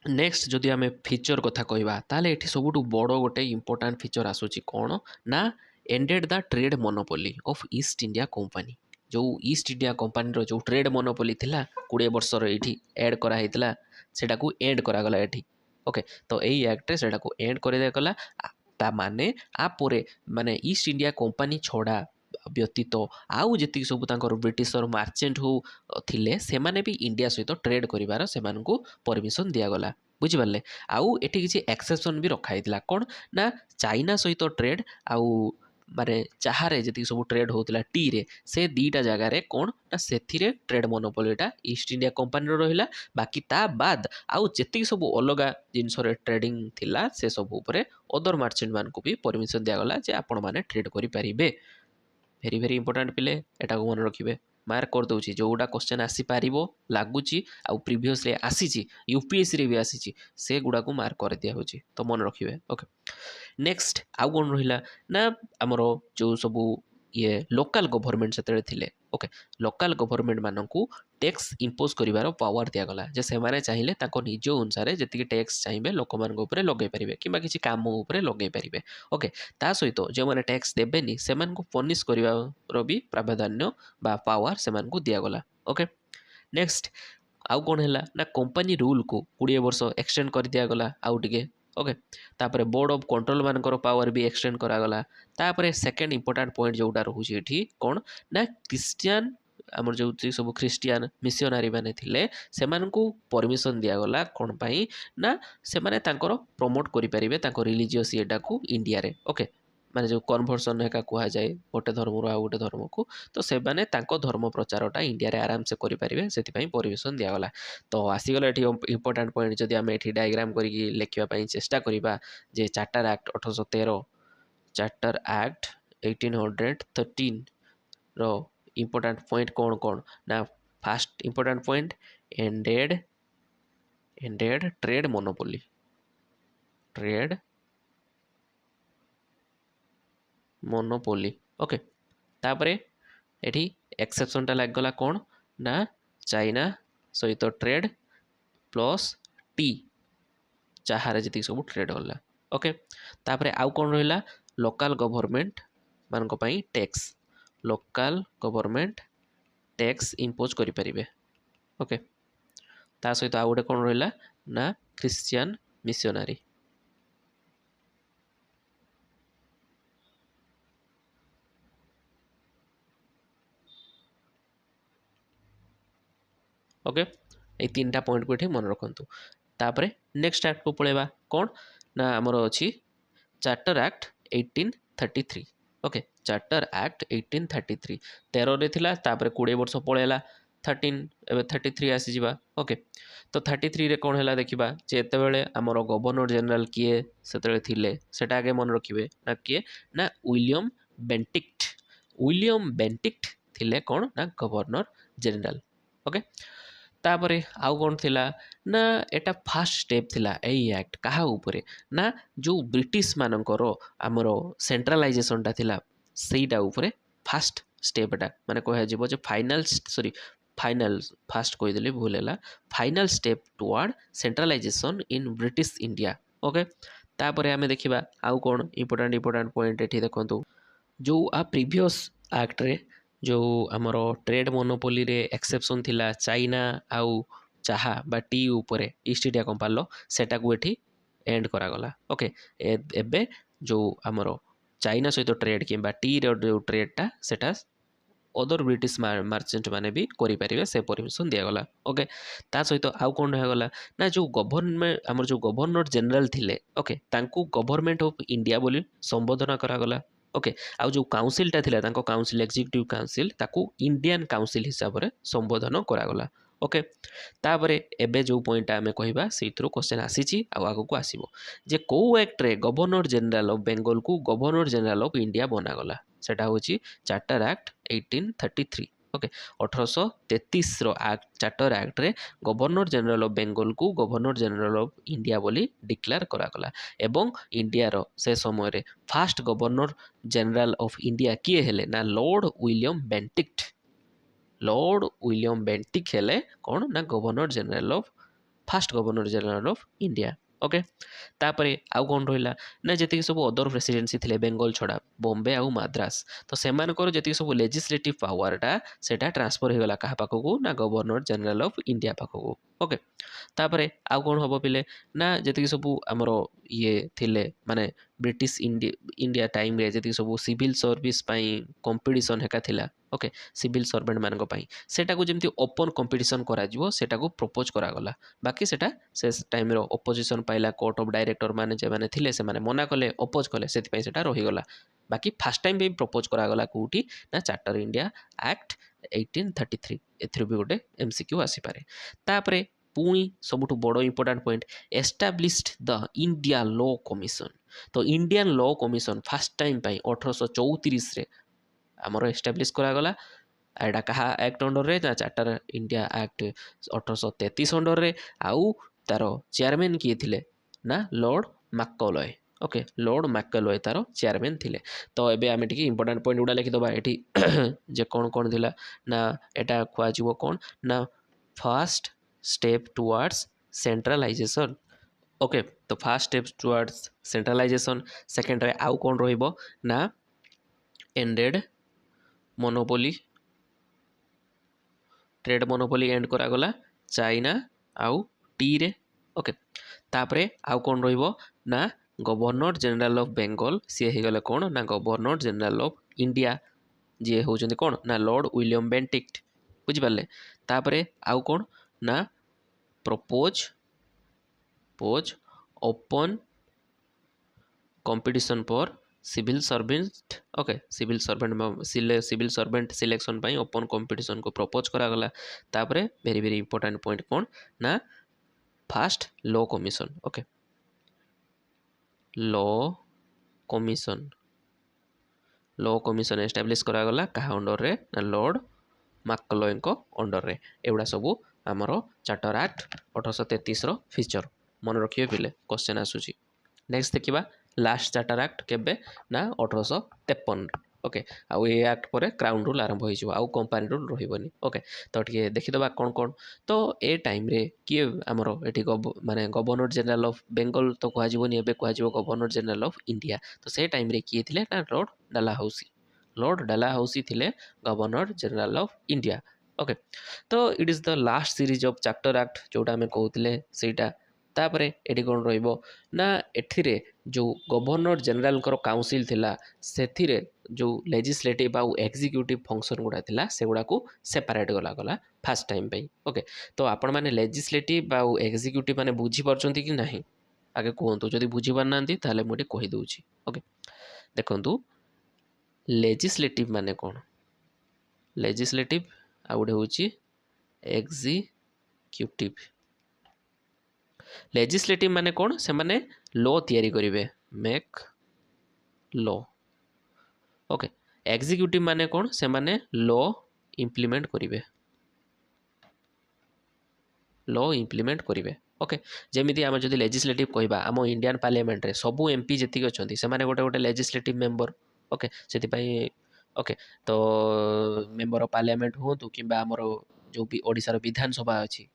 नेक्स्ट जदि आमे फीचर कथा कहबा ताले एठी सबुठु बड़ गोटे इंपोर्टेंट फीचर आसुची कोन ना ended the trade monopoly of east India company जो ईस्ट इंडिया कंपनी रो जो ट्रेड मोनोपोली थिला 20 वर्ष रो एठी ऐड करा हितला सेटा को एंड करा गला एठी ओके तो एई एक्ट रे सेटा को एंड कर दे गला ता माने आ पोरे माने ईस्ट इंडिया कंपनी छोड़ा व्यतीत आउ जति सब तांकर ब्रिटिशर मार्चेंट हो थिले से माने भी इंडिया सहित ट्रेड करिवार सेमान को परमिशन दिया गला बुझिपारे आउ एठी किछि एक्सेप्शन भी रखा हितला कोन ना चाइना सहित ट्रेड आउ माने चाहारे जति सब ट्रेड होतला टी रे से दीटा जगह रे कोन ना सेथिरे ट्रेड मोनोपोलीटा ईस्ट इंडिया कंपनी रो रहिला बाकी ता बाद आउ जति सब अलगा जिनस रे ट्रेडिंग थिला से सब ऊपर अदर मार्चेंट मान को भी परमिशन दिया गला जे आपण माने ट्रेड करि परिबे भेरी भेरी इंपोर्टेंट पिले एटा को मन रखिबे मार्क कर दउची जोडा क्वेश्चन आसी पारिबो लागुची आ प्रीवियसली आसीची यूपीएससी रे भी आसीची से गुडा को मार्क कर दिया होची तो मन रखिबे ओके नेक्स्ट आउ कोन रहिला ना हमरो जो सब ये लोकल गवर्नमेंट सेतरे थिले ओके लोकल गवर्नमेंट मानकू टैक्स इंपोज करिवार पावर दिया गला जे से माने चाहिए ताको निज अनुसार जति टैक्स चाहिए लोक मान ऊपर लगे पारिबे किबा किछि काम ऊपर लगे पारिबे ओके ता सहित जो माने टैक्स देबेनी से मान को पनिश करिवार भी प्रावधान्य बा पावर से मान को दिया गला ओके नेक्स्ट आउ कोन हैला ना कंपनी रूल को 20 वर्ष एक्सटेंड कर दिया गला आउ टिके ओके तापर बोर्ड ऑफ कंट्रोल मानकर पावर भी एक्सटेंड करागला तापर सेकंड इंपोर्टेंट पॉइंट जोटा रहूची एठी कोन ना क्रिश्चियन आमर जो सब क्रिश्चियन मिशनरी माने थिले सेमान को परमिशन दिया गला कोन पई ना से माने तांकर प्रमोट करि परिबे तांकर रिलीजियस एटा को इंडिया रे ओके माने जो कन्वर्सन हेका कुहा जाए गोटे धर्म रो आ गोटे धर्म को तो से माने तांको धर्म प्रचारटा इंडिया रे आराम से करि परिबे सेति पई परमिशन दिया गला तो आसीगला एठी इंपोर्टेंट पॉइंट जदि आमे एठी डायग्राम करिकि लेखिबा पई चेष्टा करिबा जे चार्टर एक्ट 1813 चार्टर एक्ट 1813 रो इंपोर्टेंट पॉइंट कौन कौन ना first important point ended trade monopoly okay तापरे एठी एक्सेप्शन टा लाग गला कौन ना चाइना सहित ट्रेड प्लस टी चाहारे जति सब ट्रेड होला ओके तापरे आउ कौन रहिला लोकल गवर्नमेंट मान को पई tax local government tax impose करि परिबे ओके ता सहित आउ गोटे कौन रहिला ना क्रिश्चियन मिशनरी ओके ये तीनटा पॉइंट को ये मन रखु तापरे नेक्स्ट एक्ट को पळेबा कौन ना आमर अच्छी charter act 1833 okay charter act 1833 13 रे थिला तापरे 20 वर्ष पळेला 13 एबे 33 आसी जिबा ओके तो 33 रे कौन हैला देखिबा जे एते बेले आमर गवर्नर जनरल किए सेते थिले सेटा आगे मन रखिबे ना किए ना विलियम बेंटिक्ट थिले कौन ना गवर्नर जनरल ओके तापरे आउ कौन थिला ना एटा फास्ट स्टेप थिला एई एक्ट कहा ऊपरे ना जो ब्रिटिश मानकर आमर सेंट्रलाइजेशन टा थिला सेटा ऊपरे फास्ट स्टेप टा माने कह जिवो जे फाइनल फास्ट कहि देली भूल हैला final step toward centralisation in British India okay तापरे हमें देखिबा आउ कौन इंपोर्टेंट पॉइंट एठी देखंतु जो आ प्रीवियस एक्ट रे जो आमर ट्रेड मोनोपोली रे एक्सेप्शन थिला चाइना आउ चाहा बा टी उपरे ईस्ट इंडिया कंपानीर सेटा को एठी एंड करागला। ओके एबे जो आमर चाइना सहित ट्रेड कि टी रो ट्रेडटा सेटा अदर ब्रिटिश मार्चेंट मैंने भी करें से परमिशन दिगला। ओके ता सहित आउ कौन रहीगला ना जो गवर्नमेंट आमर जो गवर्नर जनरल थिले ओके तांकू गवर्नमेंट ऑफ इंडिया बोली संबोधन करागला। ओके आउ जो काउंसिलटा थिला तांको काउंसिल एग्जीक्यूटिव काउंसिल ताकू इंडियन काउंसिल हिसाब से संबोधन करागला। ओके तापरे एबे जो पॉइंट आमे कहबा सेइथरो क्वेश्चन आसीची आ आगो को आसीबो जे को एक्ट रे गवर्नर जनरल ऑफ बेंगल को गवर्नर जनरल ऑफ इंडिया बनागला सेटा होची चार्टर एक्ट 1833। ओके 1833 रो एक्ट चार्टर एक्ट रे गवर्नर जनरल ऑफ बेंगल को गवर्नर जनरल ऑफ इंडिया बोली डिक्लेयर करागला एवं इंडिया रो से समय रे first governor general of India किए हेले ना lord William Bentinck. Lord William Bentinck हेले कौन ना governor general of first governor general of India. Okay तापरे आउ कौन रहा ना जी सब अदर प्रेसिडेंसी थे बेंगल छड़ा बॉम्बे आउ माद्रास तो सेमानकर जी सब लेजिस्लेटिव पावरटा सेटा ट्रांसफर हो गला कहा पाखक ना गवर्नर जनरल ऑफ इंडिया पाखक। ओके तापरे आउ कौन हम पिले ना जी सब आमर ये थिले माने ब्रिटिश इंडिया टाइम रे जी सब सिविल सर्विस कंपटीशन हेका थिला। ओके सिविल सर्वेंट मान सेटा को जमी ओपन कंपटीशन करा प्रपोज करागला बाकी सेटा से time opposition Pila court of director माने जे माने थिले से माने मना कले ओपोज कले से सेटा रहीगला बाकी फास्ट टाइम भी प्रपोज करागला कोठी ना चार्टर इंडिया एक्ट 1833 एथि भी गोटे एमसीक्यू आसी पारे। तापरे पुणी सबुठु बड़ important point established the India law commission तो Indian law commission first time 1834 रे आमर एस्टाब्लिश करागला एटा कहा एक्ट अंडर रे ना चार्टर इंडिया एक्ट 1833 अंडर रे आउ तार चेयरमैन किए थिले ना लॉर्ड मैकॉलॉय। ओके लॉर्ड मैकॉलॉय तार चेयरमैन थिले। तो एबे आमे टिके इंपोर्टेंट पॉइंट गुडा लिखिदबा एठी जे कौन कौन थिला ना एटा खुआजिवो कौन ना first step towards centralization. Okay तो first step towards centralization second रे आउ कौन रहिबो ना ended monopoly trade monopoly end करागला चाइना आउ टी रे। ओके तापरे आउ कौन रहिबो ना गवर्नर जनरल ऑफ बेंगल सी हो गले कौन ना गवर्नर जनरल ऑफ इंडिया जी होउछन्ति कौन ना लॉर्ड विलियम बेंटिक्ट बुझिपारे। तापरे आउ कौन ना propose pose open competition for civil servant. Okay civil servant selection पाई ओपन कंपटीशन को प्रपोज करागला। तापरे वेरी वेरी इंपोर्टेंट पॉइंट कौन ना first law commission. Okay law commission establish करागला कहा अंडर रे ना लॉर्ड मैकॉलॉय को अंडर रे एवडा सब आमर चार्टर एक्ट 1833 रो फीचर मन रखिए पिले क्वेश्चन आसुची। नेक्स्ट देखिबा लास्ट चार्टर एक्ट केबे ना 1853। ओके आउ ए एक्ट पर क्राउन रूल आरंभ हो आउ कंपानी रूल रही। ओके तो टे देखीदबा कौन कौन तो ए टाइम रे किए आमर ये माने गवर्नर जनरल ऑफ बेंगल तो कहनी ए कह गवर्नर जनरल ऑफ इंडिया तो से टाइम रे किए थिले ना लॉर्ड डालाहाउसी थिले governor general of India. Okay so it is the last series of charter act जोटा आम कहते सेटा तापरे एटी कौन रहिबो ना एथिरे जो गवर्नर जनरल काउंसिल थिला सेथिरे जो लेजिस्लेटिव आउ एग्जीक्यूटिव फंक्शन गुड़ा थिला से गुड़ा को सेपरेट गला फास्ट टाइम पे। ओके तो आपण माने लेजिस्लेटिव आउ एग्जीक्यूटिव माने बुझी परचंती कि नाही आगे कहतु जदि बुझी पार नांती ताले मोटे कहि दउची। ओके देखंतु लेजिस्लेटिव माने कौन लेजिस्लेटिव आ गुटे होची एग्जीक्यूटिव। लेजिस्लेटिव माने कौन से माने लॉ तैयारी करिवे मेक लॉ। ओके एग्जीक्यूटिव माने कौन से माने लॉ इम्प्लीमेंट करिवे ओके जेमिति आम जदि लेजिस्लेटिव कहबा आम इंडियन पार्लियामेंट रे सबु एमपी जति अछंती से माने गोटे गोटे लेजिस्लेटिव मेंबर। ओके सेति पई ओके तो मेंबर ऑफ पार्लियामेंट हो तो किबा हमर जो भी ओडिसा रो विधानसभा अछि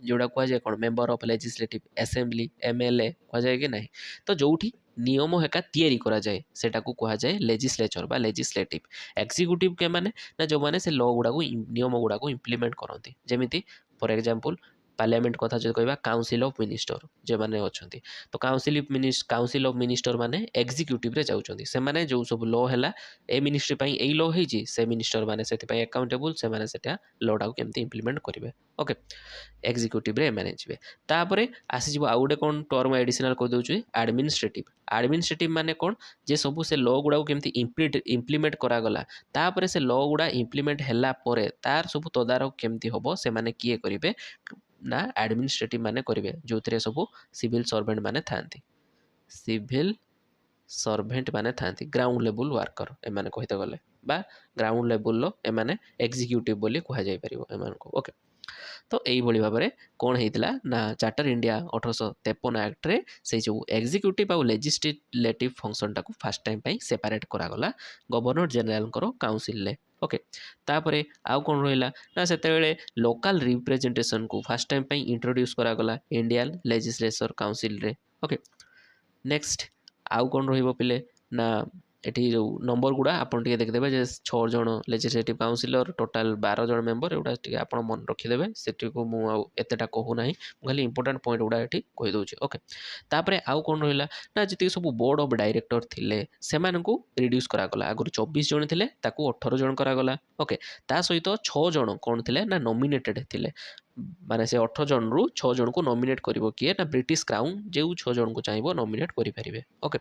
जोड़ा कुहाଯାए कौन member of legislative assembly MLA कुहाଯାए कि नहीं। तो जोठी नियम हेका तैयारी करा जाए सेटा को कुहाजाए लेजिस्लेचर बा लेजिस्लेटिव। एक्जिक्यूटिव के माने ना जो माने से लॉ गुड़ा को नियम गुड़ा को इम्प्लीमेंट करती जेमिति फॉर एग्जांपल पार्लियामेंट कथा जो कहबा काउंसिल ऑफ मिनिस्टर जे माने अछंती तो काउंसिल ऑफ मिनिस्टर माने एग्जीक्यूटिव रे जाउछंती से माने जो सब लॉ हैला ए मिनिस्ट्री पई एई लॉ हेजी से मिनिस्टर माने सेति पई अकाउंटेबल से माने सेटा लॉ डाउ केमती इम्प्लीमेंट करिवे ओके एग्जीक्यूटिव रे एमएनए जिवे तापरे आसी जिवो आ गुटे कोन टर्म एडिशनल को दोछु एडमिनिस्ट्रेटिव माने कोन जे सब से लॉ गुडा को केमती इम्प्लीमेंट करा गला तापरे से लॉ गुडा इम्प्लीमेंट हैला परे तार सब तदारक केमती होबो से माने किए करिवे ना एडमिनिस्ट्रेटिव माने करिवे जोथिरे सब सिविल सर्वेंट माने थांती सिविल सर्वेंट माने थांती ग्राउंड लेवल वर्कर एमाने कहिते गले बा ग्राउंड लेवल लो एमाने एग्जीक्यूटिव बोली कहा जाय परिबो एमान को ओके। तो यही भाव में कौन होता ना चार्टर इंडिया 1853 एक्ट रे से जो एग्जीक्यूटिव आउ लेजिस्लेटिव फंक्शन टाक फास्ट टाइम पाई सेपरेट करागला गवर्नर जनरल काउंसिल ले ओके। तापर आउ कौन रहा ना से लोकल रिप्रेजेंटेशन को फास्ट टाइम पाई इंट्रोड्यूस करागला इंडियन लेजिस्लेचर काउंसिल रे ओके। नेक्स्ट आउ कौन रे ना एटी जो नंबर गुड़ा आपन टिके देखिदेबे जे 6 जण लेजिस्लेटिव काउंसिलर टोटाल 12 जण मेंबर एउडा टिके आपन मन रखिदेबे सेटी को मु आ एतेटा कहू नाही खाली इंपोर्टेंट पॉइंट गुड़ा एटी कहि दोछि ओके। तापरे आउ कोन रहिला ना जति सब बोर्ड ऑफ डायरेक्टर थिले सेमान को रिड्यूस करा गला आगु 24 जण थिले ताकू 18 जण करा गला ओके। ता सहित 6 जण कोन थिले ना नॉमिनेटेड थिले माने से 18 जण रु 6 जण को नॉमिनेट करिवो किए ना ब्रिटिश क्राउन जेउ 6 जण को चाहिबो नॉमिनेट करि परिबे ओके।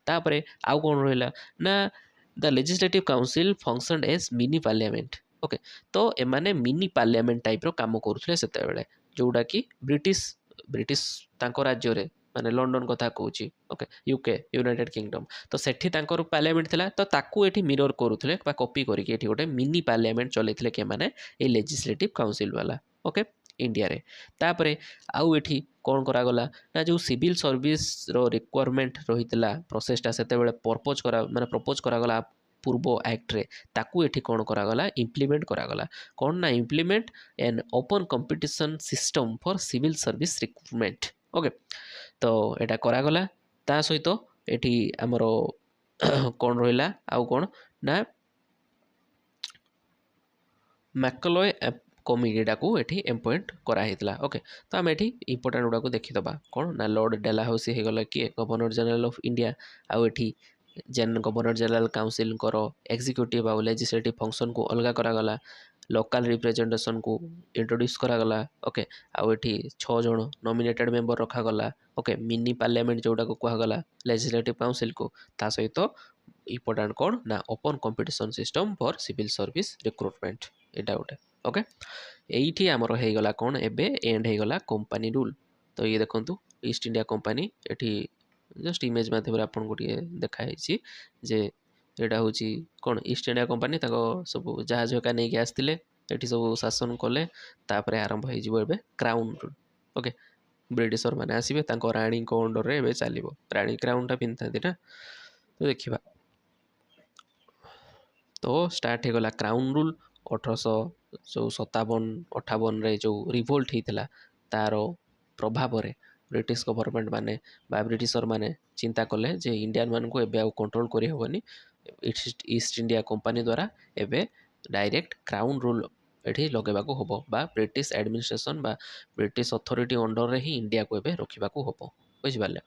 तापरे आउ कौन रहा ना the legislative council function as mini parliament okay. तो एमाने मिनी पार्लियामेंट टाइप रो काम करुथले सेते बेले जोडा कि ब्रिटिश तांको राज्य रे माने लंडन कथा कहूची ओके यूके यूनाइटेड किंगडम तो सेठी तांकर पार्लियामेंट थिला तो ताकू एठी मिरर करुथले बा कॉपी करके एठी गोटे मिनी पार्लियामेंट चलैथिले के माने ए लेजिस्लेटिव काउंसिल वाला ओके इंडिया रे। तापरे आउ एठी कौन करागला ना जो सिविल सर्विस रो रिक्वायरमेंट रहितला प्रोसेसटा सेते बेले पर्पज करा माने प्रपोज करागला पूर्व एक्ट रे ताकू एठी कौन करागला इम्प्लीमेंट करागला कौन ना implement an open competition system for civil service recruitment okay. तो एटा करागला ता सहित एठी हमरो कौन रहिला आउ कौन ना मैकलॉय कमिटीटा को एठी एम्पॉइंट कराइतला ओके। तो आम एठी इंपोर्टेंट गुड़ा को देखीदबा कौन ना लॉर्ड डेलाहाउसी हो गला किए गवर्नर जनरल ऑफ इंडिया आउ एठी गवर्नर जनरल काउंसिल करो एग्जीक्यूटिव आउ लेजिस्लेटिव फंक्शन को अलग करागला लोकल रिप्रेजेंटेशन को इंट्रोड्यूस करागला ओके। आउ एठी 6 जण नॉमिनेटेड मेंबर रखागला ओके मिनी पार्लियामेंट जोटा को कहगला लेजिस्लेटिव काउंसिल को ता सहित इंपोर्टेंट कौन ना open competition system for civil service recruitment एटा गोटे ओके। एइठी आमर हो गला कौन एबे एंड हो गला कंपनी रूल। तो ये देखंतु ईस्ट इंडिया कंपनी एठी जस्ट इमेज माध्यम रे आपन को देखाई जे एटा होची कौन ईस्ट इंडिया कंपनी ताको सब जहाज का नहीं आसतिले एठी सब शासन कले तापरे आरंभ हो जिवो एबे क्राउन रूल ओके। ब्रिटिशर माने आसीबे तांको रानी को अंडर रे एबे चलिबो रानी क्राउनटा पिनथांती ना तो देखिबा। तो स्टार्ट हो गला क्राउन रूल 1857-58 रे जो रिवोल्ट होता तार प्रभाव रे ब्रिटिश गवर्नमेंट माने बा ब्रिटिशर माने चिंता कले जे इंडियन मान को एबे आउ कंट्रोल करि होबनी ईस्ट इंडिया कंपनी द्वारा एबे डायरेक्ट क्राउन रूल एठी लगेबा को होबो बा ब्रिटिश एडमिनिस्ट्रेशन बा ब्रिटिश अथॉरिटी अंडर रे ही इंडिया को एबे रखिबा को होबो बुझि पाले।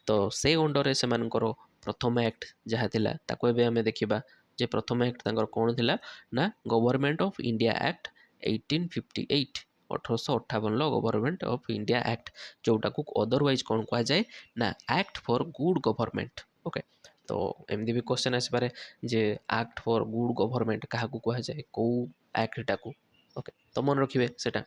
तो से अंडर रे से मानकर प्रथम एक्ट जहा थिला ताको एबे हमें देखिबा जे प्रथम एक्ट तांकर कोन थिला ना government of India act 1858 1858 government of India act जोटा को अदरवाइज कौन कहा जाए ना act for good government okay. तो एमदी भी क्वेश्चन आसी पारे जे एक्ट फॉर गुड गवर्नमेंट क्या कहा जाए कौ एक्टा को ओके। तो मन रखिए सेटा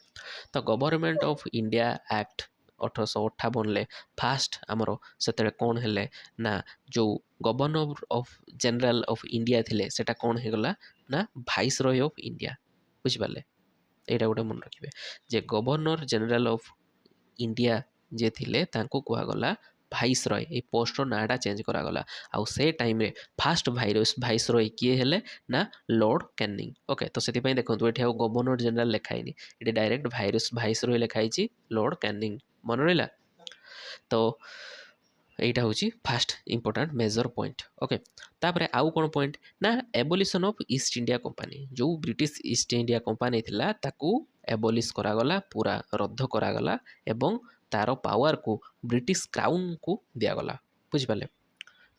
तो गवर्नमेंट ऑफ इंडिया एक्ट 1858 ले फास्ट आमर से कौन हेले ना जो governor of general of India थिले सेटा कौन हो गला ना भाइस रॉय ऑफ इंडिया बुझिपारे एटा गोटे मन रखिए जे गवर्नर जनरल ऑफ इंडिया जे थिले तांको कुआ गला ଭାଇସରୟ ଏ ପୋଷ୍ଟର ନାଁଟା ଚେଞ୍ଜ କରାଗଲା। ଆଉ ସେ ଟାଇମ୍ରେ ଫାଷ୍ଟ ଭାଇସରୟ କିଏ ହେଲେ ନା ଲର୍ଡ଼ କ୍ୟାନିଂ। ଓକେ, ତ ସେଥିପାଇଁ ଦେଖନ୍ତୁ ଏଠି ଆଉ ଗଭର୍ଣ୍ଣର ଜେନେରାଲ ଲେଖା ହେଇନି, ଏଠି ଡାଇରେକ୍ଟ ଭାଇସରୟ ଲେଖା ହେଇଛି ଲର୍ଡ଼ କ୍ୟାନିଂ। ମନେ ରହିଲା? ତ এইটা হচ্ছে ফার্স্ট ইম্পর্টাট মেজর পয়েন্ট। ওকে, তাপরে আউ কোণ পয়েন্ট না এবলিশন অফ ইস্ট ইন্ডিয়া কোম্পানি, যে ব্রিটিশ ইস্ট ইন্ডিয়া কোম্পানি লা তাকু এবলিশ করাগলা, পুরা রদ্দ করাগলা এবং তার পাওয়ার কু ব্রিটিশ ক্রাউন কু দিয়াগলা। বুঝিপারে?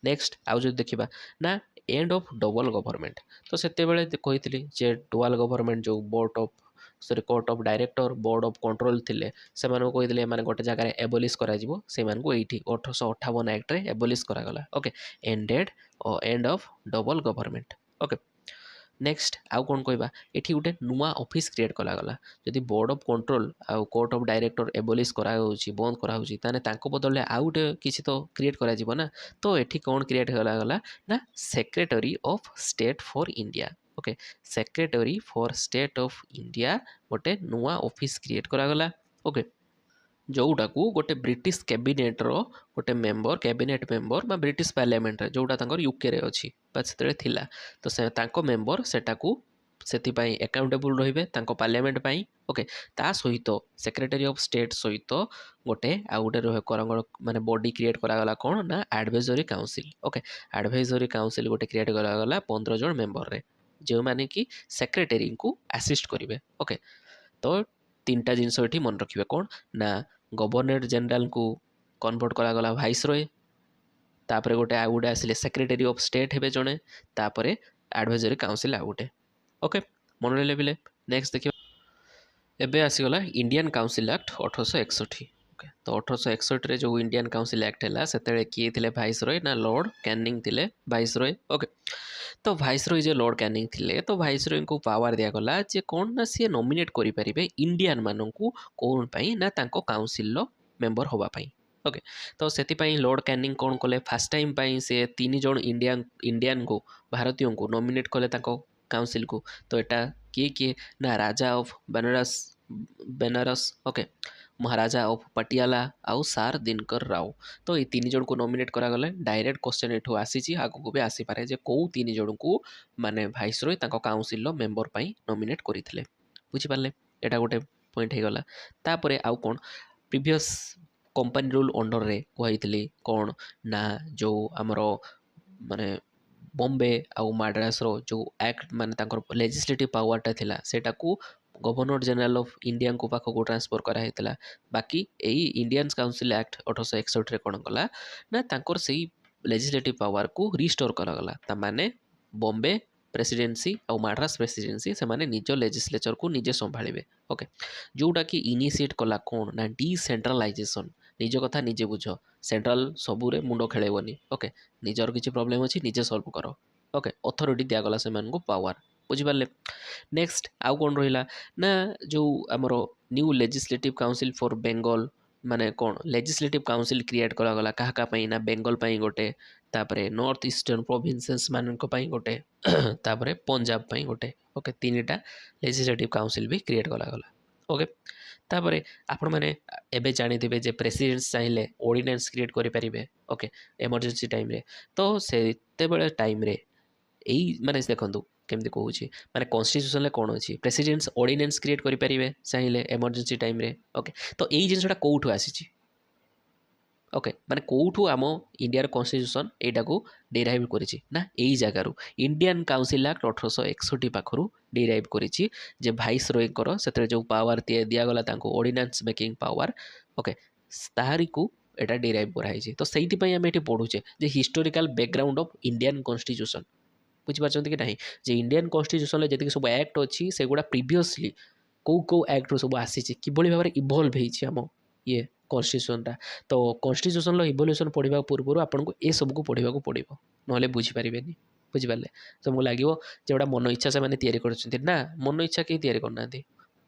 নেক্সট আউ যদি দেখিবা না এন্ড অফ ডবল গভর্নমেন্ট, তো সেতেবেলে কইଥିଲି যে ডুয়াল গভর্নমেন্ট যে board of court of director board of control ଥିଲେ ସେମାନଙ୍କୁ କହିଥିଲେ ଏମାନେ ଗୋଟେ ଜାଗାରେ ଏବଲିସ୍ କରାଯିବ, ସେମାନଙ୍କୁ ଏଇଠି 1858 ଆକ୍ଟରେ ଏବଲିସ୍ କରାଗଲା। Okay, end of double government. Okay, next ଆଉ କ'ଣ କହିବା, ଏଠି ଗୋଟେ ନୂଆ ଅଫିସ୍ କ୍ରିଏଟ୍ କରାଗଲା। ଯଦି ବୋର୍ଡ ଅଫ୍ କଣ୍ଟ୍ରୋଲ ଆଉ କୋର୍ଟ ଅଫ୍ ଡାଇରେକ୍ଟର ଏବଲିସ୍ କରାଯାଉଛି, ବନ୍ଦ କରାହେଉଛି, ତାହେଲେ ତାଙ୍କ ବଦଳରେ ଆଉ ଗୋଟେ କିଛି ତ କ୍ରିଏଟ୍ କରାଯିବ ନା। ତ ଏଠି କ'ଣ କ୍ରିଏଟ୍ କରାଗଲା ନା secretary of state for India. Okay, secretary for state of India ଗୋଟେ ନୂଆ ଅଫିସ୍ କ୍ରିଏଟ୍ କରାଗଲା। ଓକେ, ଯେଉଁଟାକୁ ଗୋଟେ ବ୍ରିଟିଶ କ୍ୟାବିନେଟ୍ର ଗୋଟେ ମେମ୍ବର, କ୍ୟାବିନେଟ୍ ମେମ୍ବର ବା ବ୍ରିଟିଶ ପାର୍ଲିଆମେଣ୍ଟରେ ଯେଉଁଟା ତାଙ୍କର ୟୁକେରେ ଅଛି ବା ସେତେବେଳେ ଥିଲା, ତ ସେ ତାଙ୍କ ମେମ୍ବର ସେଟାକୁ ସେଥିପାଇଁ ଏକାଉଣ୍ଟେବୁଲ୍ ରହିବେ ତାଙ୍କ ପାର୍ଲିଆମେଣ୍ଟ ପାଇଁ। ଓକେ, ତା ସହିତ ସେକ୍ରେଟାରୀ ଅଫ୍ ଷ୍ଟେଟ୍ ସହିତ ଗୋଟେ ଆଉ ଗୋଟେ ମାନେ ବଡି କ୍ରିଏଟ୍ କରାଗଲା କ'ଣ ନା advisory council. Okay, advisory council ଗୋଟେ କ୍ରିଏଟ୍ କରାଗଲା 15 ଜଣ ମେମ୍ବରରେ, ଯେଉଁମାନେ କି ସେକ୍ରେଟାରୀଙ୍କୁ ଆସିଷ୍ଟ କରିବେ। ଓକେ, ତ ତିନିଟା ଜିନିଷ ଏଠି ମନେ ରଖିବେ, କ'ଣ ନା ଗଭର୍ଣ୍ଣର ଜେନେରାଲଙ୍କୁ କନଭର୍ଟ କରାଗଲା ଭାଇସରୟ, ତାପରେ ଗୋଟେ ଆଉ ଗୋଟେ ଆସିଲେ ସେକ୍ରେଟାରୀ ଅଫ୍ ଷ୍ଟେଟ୍ ହେବେ ଜଣେ, ତାପରେ ଆଡ଼ଭାଇଜରୀ କାଉନସିଲ୍ ଆଉ ଗୋଟେ। ଓକେ, ମନେ ରହିଲେ ପିଲେ। ନେକ୍ସଟ ଦେଖିବା, ଏବେ ଆସିଗଲା ଇଣ୍ଡିଆନ୍ କାଉନସିଲ୍ ଆକ୍ଟ 1861। ଓକେ, ତ 1861ରେ ଯେଉଁ ଇଣ୍ଡିଆନ୍ କାଉନସିଲ୍ ଆକ୍ଟ ହେଲା ସେତେବେଳେ କିଏ ଥିଲେ ଭାଇସରୟ ନା ଲର୍ଡ଼ କ୍ୟାନିଂ ଥିଲେ ଭାଇସରୟ। ଓକେ, ତ ଭାଇସରୟ ଯେ ଲର୍ଡ଼ କ୍ୟାନିଂ ଥିଲେ, ତ ଭାଇସରୟଙ୍କୁ ପାୱାର ଦିଆଗଲା ଯେ କ'ଣ ନା ସିଏ ନମିନେଟ୍ କରିପାରିବେ ଇଣ୍ଡିଆନ୍ ମାନଙ୍କୁ କ'ଣ ପାଇଁ ନା ତାଙ୍କ କାଉନସିଲ୍ର ମେମ୍ବର ହେବା ପାଇଁ। ଓକେ, ତ ସେଥିପାଇଁ ଲର୍ଡ଼ କ୍ୟାନିଂ କ'ଣ କଲେ, ଫାର୍ଷ୍ଟ ଟାଇମ୍ ପାଇଁ ସେ 3 ଜଣ ଇଣ୍ଡିଆନ୍କୁ ଭାରତୀୟଙ୍କୁ ନମିନେଟ୍ କଲେ ତାଙ୍କ କାଉନସିଲ୍କୁ। ତ ଏଟା କିଏ ନା ରାଜା ଅଫ୍ ବେନାରସ, ଓକେ, ମହାରାଜା ଅଫ୍ ପାଟିଆଲା ଆଉ ସାର୍ ଦିନକର ରାଓ। ତ ଏଇ 3 ଜଣଙ୍କୁ ନମିନେଟ୍ କରାଗଲେ। ଡାଇରେକ୍ଟ କ୍ୱେଶ୍ଚନ୍ ଏଠୁ ଆସିଛି, ଆଗକୁ ବି ଆସିପାରେ ଯେ କେଉଁ 3 ଜଣଙ୍କୁ ମାନେ ଭାଇସରୟ ତାଙ୍କ କାଉନସିଲ୍ର ମେମ୍ବର ପାଇଁ ନମିନେଟ୍ କରିଥିଲେ। ବୁଝିପାରିଲେ? ଏଇଟା ଗୋଟେ ପଏଣ୍ଟ ହେଇଗଲା। ତାପରେ ଆଉ କ'ଣ, ପ୍ରିଭିୟସ୍ କମ୍ପାନୀ ରୁଲ୍ ଅଣ୍ଡରରେ କୁହାଯାଇଥିଲି କ'ଣ ନା ଯେଉଁ ଆମର ମାନେ ବମ୍ବେ ଆଉ ମାଡ୍ରାସର ଯେଉଁ ଆକ୍ଟ ମାନେ ତାଙ୍କର ଲେଜିସ୍ଲେଟିଭ୍ ପାୱାରଟା ଥିଲା ସେଇଟାକୁ ଗଭର୍ଣ୍ଣର ଜେନେରାଲ ଅଫ୍ ଇଣ୍ଡିଆଙ୍କ ପାଖକୁ ଟ୍ରାନ୍ସଫର କରାଯାଇଥିଲା। ବାକି ଏଇ ଇଣ୍ଡିଆନ୍ସ କାଉନସିଲ୍ ଆକ୍ଟ 1861ରେ କ'ଣ କଲା ନା ତାଙ୍କର ସେଇ ଲେଜିସ୍ଲେଟିଭ୍ ପାୱାରକୁ ରିଷ୍ଟୋର କରାଗଲା। ତାମାନେ ବମ୍ବେ ପ୍ରେସିଡେନ୍ସି ଆଉ ମାଡ୍ରାସ ପ୍ରେସିଡେନ୍ସି ସେମାନେ ନିଜ ଲେଜିସ୍ଲେଚରକୁ ନିଜେ ସମ୍ଭାଳିବେ। ଓକେ, ଯେଉଁଟାକି ଇନିସିଏଟ୍ କଲା କ'ଣ ନା ଡିସେଣ୍ଟ୍ରାଲାଇଜେସନ୍। ନିଜ କଥା ନିଜେ ବୁଝ, ସେଣ୍ଟ୍ରାଲ ସବୁରେ ମୁଣ୍ଡ ଖେଳେଇବନି। ଓକେ, ନିଜର କିଛି ପ୍ରୋବ୍ଲେମ୍ ଅଛି ନିଜେ ସଲ୍ଭ କର। ଓକେ, ଅଥରିଟି ଦିଆଗଲା ସେମାନଙ୍କୁ ପାୱାର। ବୁଝିପାରିଲେ? ନେକ୍ସଟ ଆଉ କ'ଣ ରହିଲା ନା ଯେଉଁ ଆମର new legislative council for Bengal, ମାନେ କ'ଣ ଲେଜିସ୍ଲେଟିଭ୍ କାଉନସିଲ୍ କ୍ରିଏଟ୍ କରାଗଲା କାହା ପାଇଁ ନା ବେଙ୍ଗଲ ପାଇଁ ଗୋଟେ, ତାପରେ ନର୍ଥ ଇଷ୍ଟର୍ଣ୍ଣ ପ୍ରୋଭିନ୍ସେସ୍ ମାନଙ୍କ ପାଇଁ ଗୋଟେ, ତାପରେ ପଞ୍ଜାବ ପାଇଁ ଗୋଟେ। ଓକେ, 3ଟା ଲେଜିସ୍ଲେଟିଭ୍ କାଉନସିଲ୍ ବି କ୍ରିଏଟ୍ କରାଗଲା। ଓକେ, ତାପରେ ଆପଣମାନେ ଏବେ ଜାଣିଥିବେ ଯେ ପ୍ରେସିଡେଣ୍ଟ ଚାହିଁଲେ ଅର୍ଡ଼ିନାନ୍ସ କ୍ରିଏଟ୍ କରିପାରିବେ। ଓକେ, ଏମର୍ଜେନ୍ସି ଟାଇମ୍ରେ। ତ ସେତେବେଳେ ଟାଇମ୍ରେ ଏଇ ମାନେ ଦେଖନ୍ତୁ କେମିତି କହୁଛି, ମାନେ କନଷ୍ଟିଟ୍ୟୁସନରେ କ'ଣ ଅଛି, ପ୍ରେସିଡେଣ୍ଟ ଅର୍ଡ଼ିନାନ୍ସ କ୍ରିଏଟ୍ କରିପାରିବେ ଚାହିଁଲେ ଏମର୍ଜେନ୍ସି ଟାଇମ୍ରେ। ଓକେ, ତ ଏଇ ଜିନିଷଟା କେଉଁଠୁ ଆସିଛି? ଓକେ, ମାନେ କେଉଁଠୁ ଆମ ଇଣ୍ଡିଆର କନଷ୍ଟିଟ୍ୟୁସନ୍ ଏଇଟାକୁ ଡେରାଇଭ୍ କରିଛି ନା ଏଇ ଜାଗାରୁ ଇଣ୍ଡିଆନ୍ କାଉନସିଲ୍ ଆକ୍ଟ 1861 ପାଖରୁ ଡେରାଇଭ୍ କରିଛି ଯେ ଭାଇସରୟଙ୍କର ସେଥିରେ ଯେଉଁ ପାୱାର ଦିଆଗଲା ତାଙ୍କୁ ଅର୍ଡ଼ିନାନ୍ସ ମେକିଂ ପାୱାର। ଓକେ, ତାହାରିକୁ ଏଇଟା ଡେରାଇଭ୍ କରାହେଇଛି। ତ ସେଇଥିପାଇଁ ଆମେ ଏଠି ପଢ଼ୁଛେ ଯେ historical background of Indian constitution. ବୁଝିପାରୁଛନ୍ତି କି ନାହିଁ ଯେ ଇଣ୍ଡିଆନ୍ କନଷ୍ଟିଟ୍ୟୁସନରେ ଯେତିକି ସବୁ ଆକ୍ଟ ଅଛି ସେଗୁଡ଼ା ପ୍ରିଭିୟସଲି କେଉଁ ଆକ୍ଟରୁ ସବୁ ଆସିଛି, କିଭଳି ଭାବରେ ଇଭଲ୍ଭ ହେଇଛି ଆମ ଇଏ କନଷ୍ଟିଟ୍ୟୁସନଟା। ତ କନଷ୍ଟିଟ୍ୟୁସନର ଇଭଲ୍ୟୁସନ୍ ପଢ଼ିବା ପୂର୍ବରୁ ଆପଣଙ୍କୁ ଏସବୁକୁ ପଢ଼ିବାକୁ ପଡ଼ିବ, ନହେଲେ ବୁଝିପାରିବେନି। ବୁଝିପାରିଲେ? ତମକୁ ଲାଗିବ ଯେ ଗୋଟା ମନ ଇଚ୍ଛା ସେମାନେ ତିଆରି କରିଛନ୍ତି। ନା, ମନ ଇଚ୍ଛା କେହି ତିଆରି କରିନାହାନ୍ତି।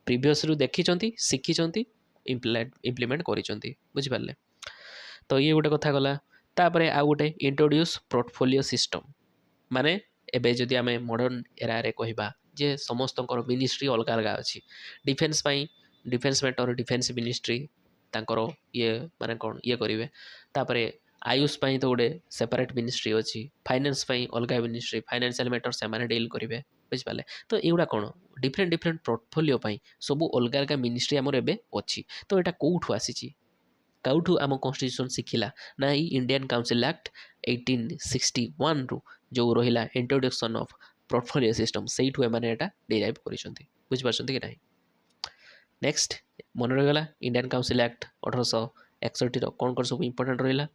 ପ୍ରିଭିୟସରୁ ଦେଖିଛନ୍ତି, ଶିଖିଛନ୍ତି, ଇମ୍ପ୍ଲିମେଣ୍ଟ କରିଛନ୍ତି। ବୁଝିପାରିଲେ? ତ ଇଏ ଗୋଟେ କଥା ଗଲା। ତାପରେ ଆଉ ଗୋଟେ ଇଣ୍ଟ୍ରୋଡ୍ୟୁସ୍ ପୋର୍ଟଫୋଲିଓ ସିଷ୍ଟମ୍, ମାନେ ଏବେ ଯଦି ଆମେ ମଡ଼ର୍ଣ୍ଣ ଏରାରେ କହିବା ଯେ ସମସ୍ତଙ୍କର ମିନିଷ୍ଟ୍ରି ଅଲଗା ଅଲଗା ଅଛି। ଡିଫେନ୍ସ ପାଇଁ ଡିଫେନ୍ସ ମ୍ୟାଟର ଡିଫେନ୍ସ ମିନିଷ୍ଟ୍ରି ତାଙ୍କର ଇଏ ମାନେ କ'ଣ ଇଏ କରିବେ। तापर आयुष पाई तो गोटे सेपरेट मिनिस्ट्री अच्छी फाइनेंस पाई अलग मिनिस्ट्री फाइनेंशियल मैटर से डील करेंगे बुझिपारे तो युवा कौन डिफरेंट डिफरेंट पोर्टफोलियो सब अलग अलग मिनिस्ट्री आमर एवं अच्छी तो यहाँ कौटू आसी कौटू आम कन्स्टिट्यूशन शिखिला ना ई इंडियन काउंसिल एक्ट 1861 रु जो रहा इंट्रोडक्शन ऑफ पोर्टफोलियो सिस्टम से डिराइव कर बुझिपार कि नहीं नेक्स्ट मन रहीगला इंडियन काउंसिल एक्ट 1861 कौन कौन सब इंपोर्टेंट रहा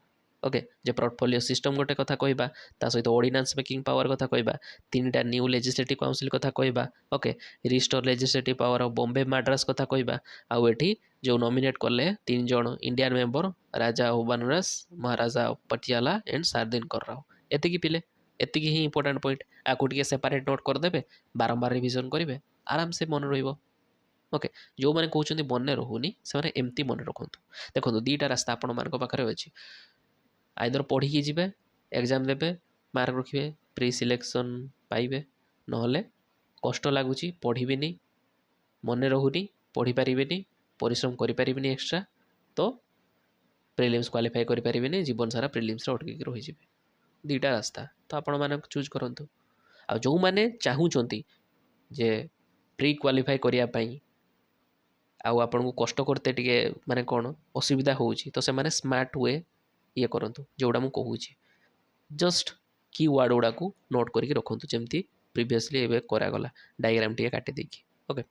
ओके जे पोर्टफोलियो सिस्टम गोटे कथा कहबा ता सहित ऑर्डिनेंस मेकिंग पावर कथा कहबा तीनटा न्यू लेजिस्लेटिव काउंसिल कथा कहबा okay restore legislative power of Bombay Madras कथा कहबा आउ एठी जो नॉमिनेट कले तीन जन इंडियन मेंबर राजा ऑफ बनारस महाराजा ऑफ पटियाला एंड सारदीन करराव एतिकी पिले एतिकी ही इंपोर्टेंट पॉइंट आकु टिके सेपरेट नोट करदेबे बारंबार रिवीजन करेंगे आराम से मन रहिबो ओके जो मैंने कहते मन रोनी से एमती मन रखु देखो दीटा रास्ता आपण मान पाखे अच्छी आइदर पढ़ी जी एग्जाम देवे मार्क रखिए प्री सिलेक्शन पाइबे नहले कष्ट लगुच पढ़ी मन रोनी पढ़ी पारे परिश्रम करें एक्सट्रा तो प्रिलिम्स क्वालिफाई करें जीवन सारा प्रिलिम्स अटक रही दीटा रास्ता तो आपण मैंने चूज करूँ आ जो मैंने चाहूँगी जे प्री क्वालिफाई करने आउ आपन को कष्ट करते टिके माने कौन असुविधा होउची तो से माने स्मार्ट वे ये करंतु जोड़ा मु कहूची जस्ट की वर्ड गुड़ा को नोट करके रखंतु जेमती प्रीवियसली एबे करा गला डायग्राम टिके काटि देकी ओके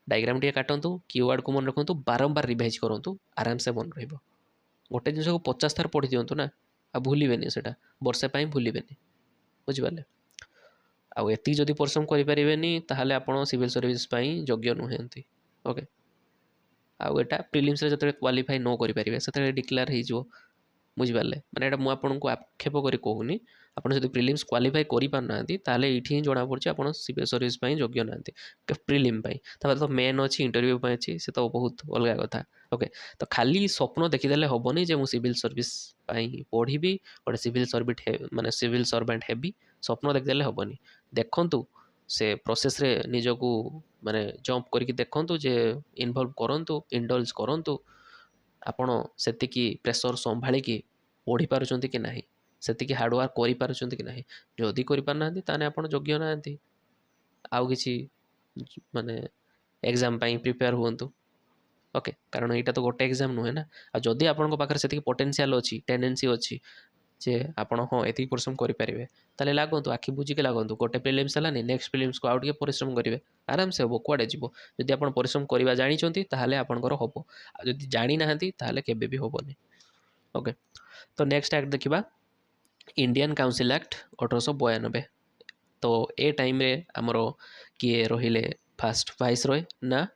डायग्राम टिके काटंतु की वर्ड को मन रखंतु बारंबार रिवाइज करंतु आराम से मन रहइबो गोटे जिनस को 50 थर पढ़ी दियंतु ना आ भूलिबेनी सेटा वर्षे पाई भूलिबेनी बुझि पाले आ एति जदि परिश्रम करि परिबेनी ताहाले आपण सिविल सर्विस पाई योग्य नुहंती ओके आउ एटा प्रिलिम्स जो क्वालिफाई न करेंगे से डिक्लेयर हो बुझिपारे मैंने यहाँ मुझे आक्षेप कर कहूनी आपड़ जो प्रिलिम्स क्वालिफाई करना ताले ये जना पड़ी आप सिविल सर्विस योग्य ना प्रिलिम तो मेन अच्छी इंटरव्यू अच्छी से तो बहुत अलग कथा ओके तो खाली स्वप्न देखीदे हेनी जे मुझे सिविल सर्विस पढ़ी गोटे सिविल सर्विट माने सिविल सर्वेंट हेबी स्वप्न देखीदे हेनी देखु से प्रोसेस रे निजको माने जंप करके देखंतु जे इन्वॉल्व करंतु इंडल्ज करंतु आपण सेतिकी प्रेशर संभाली की पढ़ी पारुचंती कि नाही सेतिकी हार्डवर्क करि पारुचंती कि नाही जदि करि पार नांती ताने आपण योग्य नांती आउ किछि माने एग्जाम पाई प्रिपेयर हुंतु ओके कारण एटा तो गोटे एग्जाम नुहे ना आ जदि आपण पाखरे सेतिकी पोटेंशियल अछि टेंडेंसी अछि जे आपण हाँ एति परिश्रम करेंगे ताले लागंतु आखि बुझिके लागंतु गोटे प्रिलिम्स है नेक्स्ट प्रिलिम्स को आउ टिके परिश्रम करेंगे आराम से हम कुआडे जीव जदि आपण परिश्रम करवा जानी ताहले आपणकर हम आ जदि जानी नाहंती ताहले केबे भी होबनी ओके तो नेक्स्ट एक्ट देखिबा इंडियन काउंसिल एक्ट 1892 तो ए टाइम रे हमरो किए रहिले फास्ट वाइस रॉय ना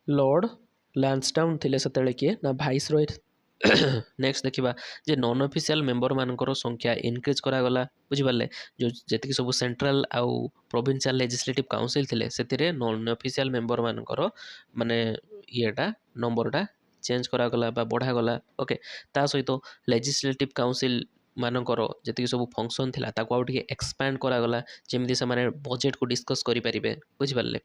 लॉर्ड लैंसडाउन थिले सेतेले किए ना वाइस रॉय नेक्स्ट देखिबा जे नॉन ऑफिशियल मेंबर मानकर संख्या इनक्रीज करागला बुझिपारे जो जेतिक सब सेंट्रल आउ प्रोविंशियल लेजिस्लेटिव काउंसिल थिले सेतिरे नॉन ऑफिशियल मेंबर मानकर माने येटा नंबरटा चेंज करागला बा बढ़ागला ओके ता सहित लेजिस्लेटिव काउंसिल मानकर जेतिक सब फंक्शन थिला ताको आउ टिके एक्सपैंड करागला जेमिति से माने बजेट को डिस्कस करि परिबे बुझिपारे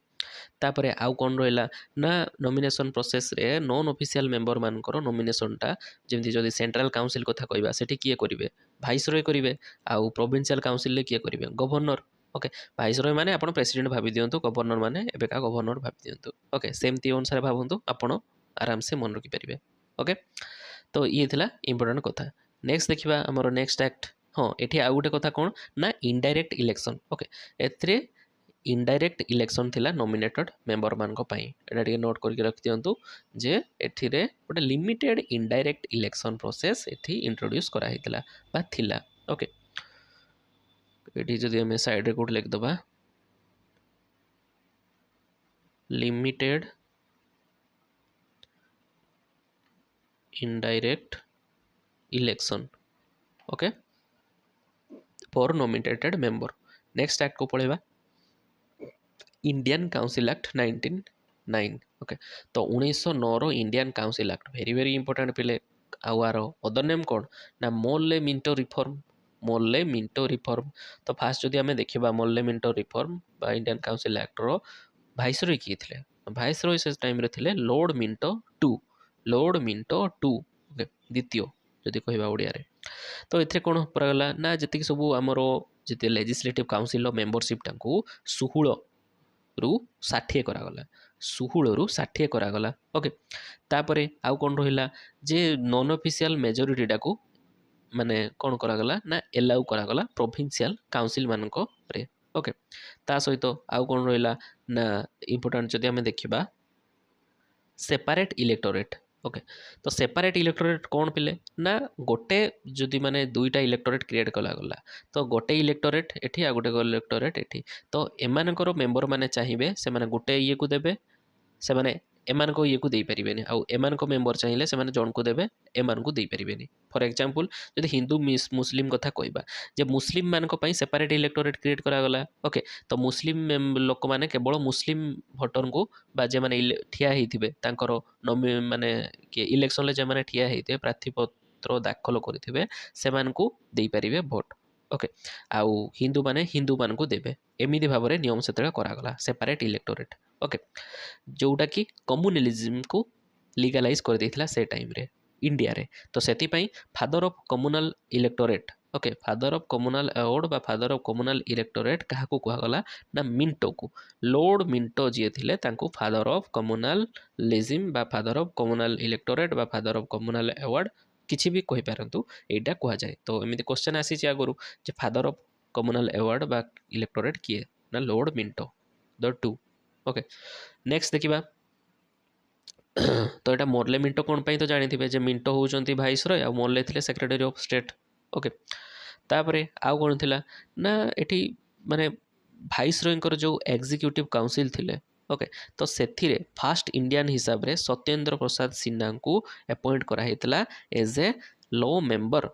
तापरे आउ कोन रहिला ना नॉमिनेशन प्रोसेस रे नॉन ऑफिशियल मेंबर मानकर नॉमिनेशनटा जेमिति जदि सेंट्रल काउंसिल कथा कहबा सेठी किए करिवे वाइस रॉय करिवे आउ प्रोविंशियल काउंसिल ले किए करिवे गवर्नर ओके वाइस रॉय माने आपण प्रेसिडेंट भाबी दियंतु गवर्नर माने एबेका गवर्नर भाबी दियंतु ओके सेमती अनुसार भाबंतु आपण आराम से मन रखि परिबे ओके तो ये थिला इंपोर्टेंट कथा नेक्स्ट देखिबा हमर नेक्स्ट एक्ट हाँ एठी आउ गोटे कथा कोन ना इनडायरेक्ट इलेक्शन ओके एथरे इनडायरेक्ट इलेक्शन थिला नॉमिनेटेड मेंबर मानक पई एटा टिके नोट करके रख दियंतु जे एठिरे गोटे लिमिटेड इनडायरेक्ट इलेक्शन प्रोसेस एठी इंट्रोड्यूस करा हितला बा थिला ओके एठी जदि हम साइड रे कोड लिख दबा limited indirect election okay for nominated member next act को पढ़ेबा इंडियन काउंसिल एक्ट 1909 ओके तो 1909 रो Indian council act very very important पिले आवार अदर नेम कौन ना मोल्ले मिंटो रिफॉर्म तो फास्ट जदि आम देखा मोल्ले मिंटो रिफॉर्म बा इंडियन काउंसिल एक्ट रो वाइसरॉय किए थे वाइसरॉय से टाइम रे थिले लॉर्ड मिंटो टू ओके द्वितीय जदि कहबा ओडिया रे तो एथिरे कोन करागला ना जति सब आमर जति लेजिस्लेटिव काउंसिल मेंबरशिप टाकू 16 रु 60 करागला 16 रु 60 करागला ओके तापरे आउ कोन रहिला जे नॉन ऑफिशियल मेजॉरिटी टाकू माने कौन करागला ना एलाउ करागला प्रोविंशियल काउंसिल मानक रे ओके ता सहित आउ कौन रहिला ना इंपोर्टेंट जदि हमें देखिबा सेपरेट इलेक्टोरेट ओके तो सेपरेट इलेक्टोरेट कौन पिले ना गोटे जदि माने दुईटा इलेक्टोरेट क्रिएट कला गला तो गोटे इलेक्टोरेट एठी आ गोटे इलेक्टोरेट एठी तो एमानकर मेंबर माने चाहिबे से माने गोटे ये को देबे से माने एमानको ये को दे परिबेनी आउ एमानको मेंबर चाहिए से माने जन को देबे एमानको दे परिबेनी फॉर एग्जांपल जदि हिंदू मुस्लिम कथा कहबा जे मुस्लिम मानको पई सेपरेट इलेक्टोरेट क्रिएट करा गला ओके तो मुस्लिम लोक माने केवल मुस्लिम भोटर को बा जे माने ठिया हेथिबे तांकर माने के इलेक्शन ले जे माने ठिया हेथिबे प्रार्थी पत्र दाखल करथिबे से मानको दे परिबे वोट ओके आउ हिंदू माने हिंदू मानको देबे एमिति भाबरे नियम सेतरा करा गला सेपरेट इलेक्टोरेट ओके जोटा कि कम्युनलिज्म को लीगलाइज कर देथिला से टाइम रे इंडिया रे तो सेति पई father of communal electorate okay father of communal award बा फादर ऑफ कम्युनल इलेक्टोरेट काहा को कहा गला ना मिंटो को लॉर्ड मिंटो जे थिले तांको फादर ऑफ कम्युनलिज्म बा फादर ऑफ कम्युनल इलेक्टोरेट बा फादर ऑफ कम्युनल अवार्ड किछि भी कहि पारंतु एटा कहा जाय तो एमिति क्वेश्चन आसी जे आगरु जे फादर ऑफ कम्युनल अवार्ड बा इलेक्टोरेट किए ना Lord Minto the two okay next देखिबा तो यहाँ मोर्ले मिंटो कौन पाई तो जानी थे मिंटो होउचंती भाइसरय आ मोर्ले थिले सेक्रेटरी ऑफ स्टेट ओके तापरे आउ कौन थिला ना एठी माने भाइसरयकर जो एग्जीक्यूटिव काउंसिल थिले ओके तो सेथिरे फास्ट इंडियन हिसाब रे सत्येंद्र प्रसाद सिन्हा को अपॉइंट करा हेतला as a law member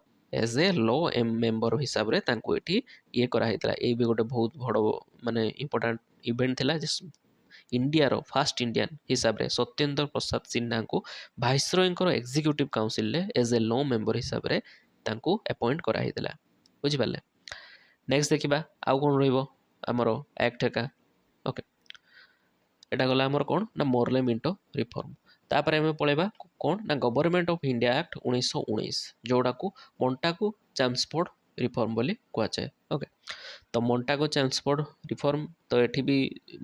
member हिसाब रे तांको एठी ये करा हेतला ए भी गोटे बहुत बड़ माने इंपोर्टेंट इवेंट थिला इंडिया रो फास्ट इंडियन हिसाब रे सत्येंद्र प्रसाद सिन्हा को भाइसरयकर एग्जीक्यूटिव काउंसिल रे एज ए लॉ मेंबर हिसाब रे तांको अपॉइंट करा हेतला बुझि पाले नेक्स्ट देखिबा आउ कोन रहइबो हमरो एक्ट का ओके एटा गला हमर कोन ना मोर्ले मिंटो रिफॉर्म तापर हमें पळेबा कोन ना गवर्नमेंट ऑफ इंडिया एक्ट 1919 जोडा को मोंटागु चैम्सफोर्ड रिफॉर्म बोली कुआ जाए ओके तो मोंटागु चैम्सफोर्ड रिफॉर्म तो एठी भी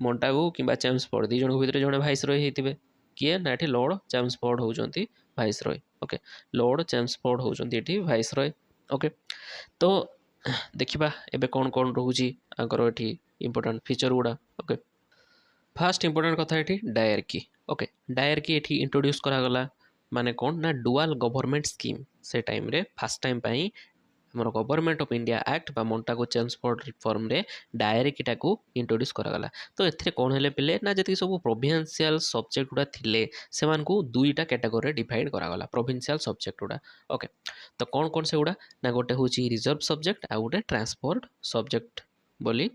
मोंटागु किंबा चैम्सफोर्ड दी जण भितर जण भाइसरय हेतिबे किए ना एठी लॉर्ड चैम्सफोर्ड होउचंती भाइसरय ओके लॉर्ड चैम्सफोर्ड होउचंती एठी भाइसरय ओके तो देखिबा एबे कोन कोन रहउची आकर एठी इंपोर्टेंट फीचर गुडा ओके फास्ट इंपोर्टेंट कथा एठी डायरकी ओके डायरकी एठी इंट्रोड्यूस करा गला माने कोन ना डुअल गवर्नमेंट स्कीम से टाइम रे फर्स्ट टाइम पई हमर गवर्नमेंट ऑफ इंडिया एक्ट बा मोंटागु चैम्सफोर्ड रिफॉर्म रे डायरेक्टा को इंट्रोड्यूस करा गला तो एथिरे कोन हेले पिले ना जति सब प्रोविंशियल सब्जेक्ट गुडा थिले सेमान को दुईटा कैटेगरी रे डिवाइड करा गला प्रोविंशियल सब्जेक्ट गुडा ओके तो कोन कोन से गुडा ना गोटे होची रिजर्व सब्जेक्ट आ गोटे ट्रांसपोर्ट सब्जेक्ट बोली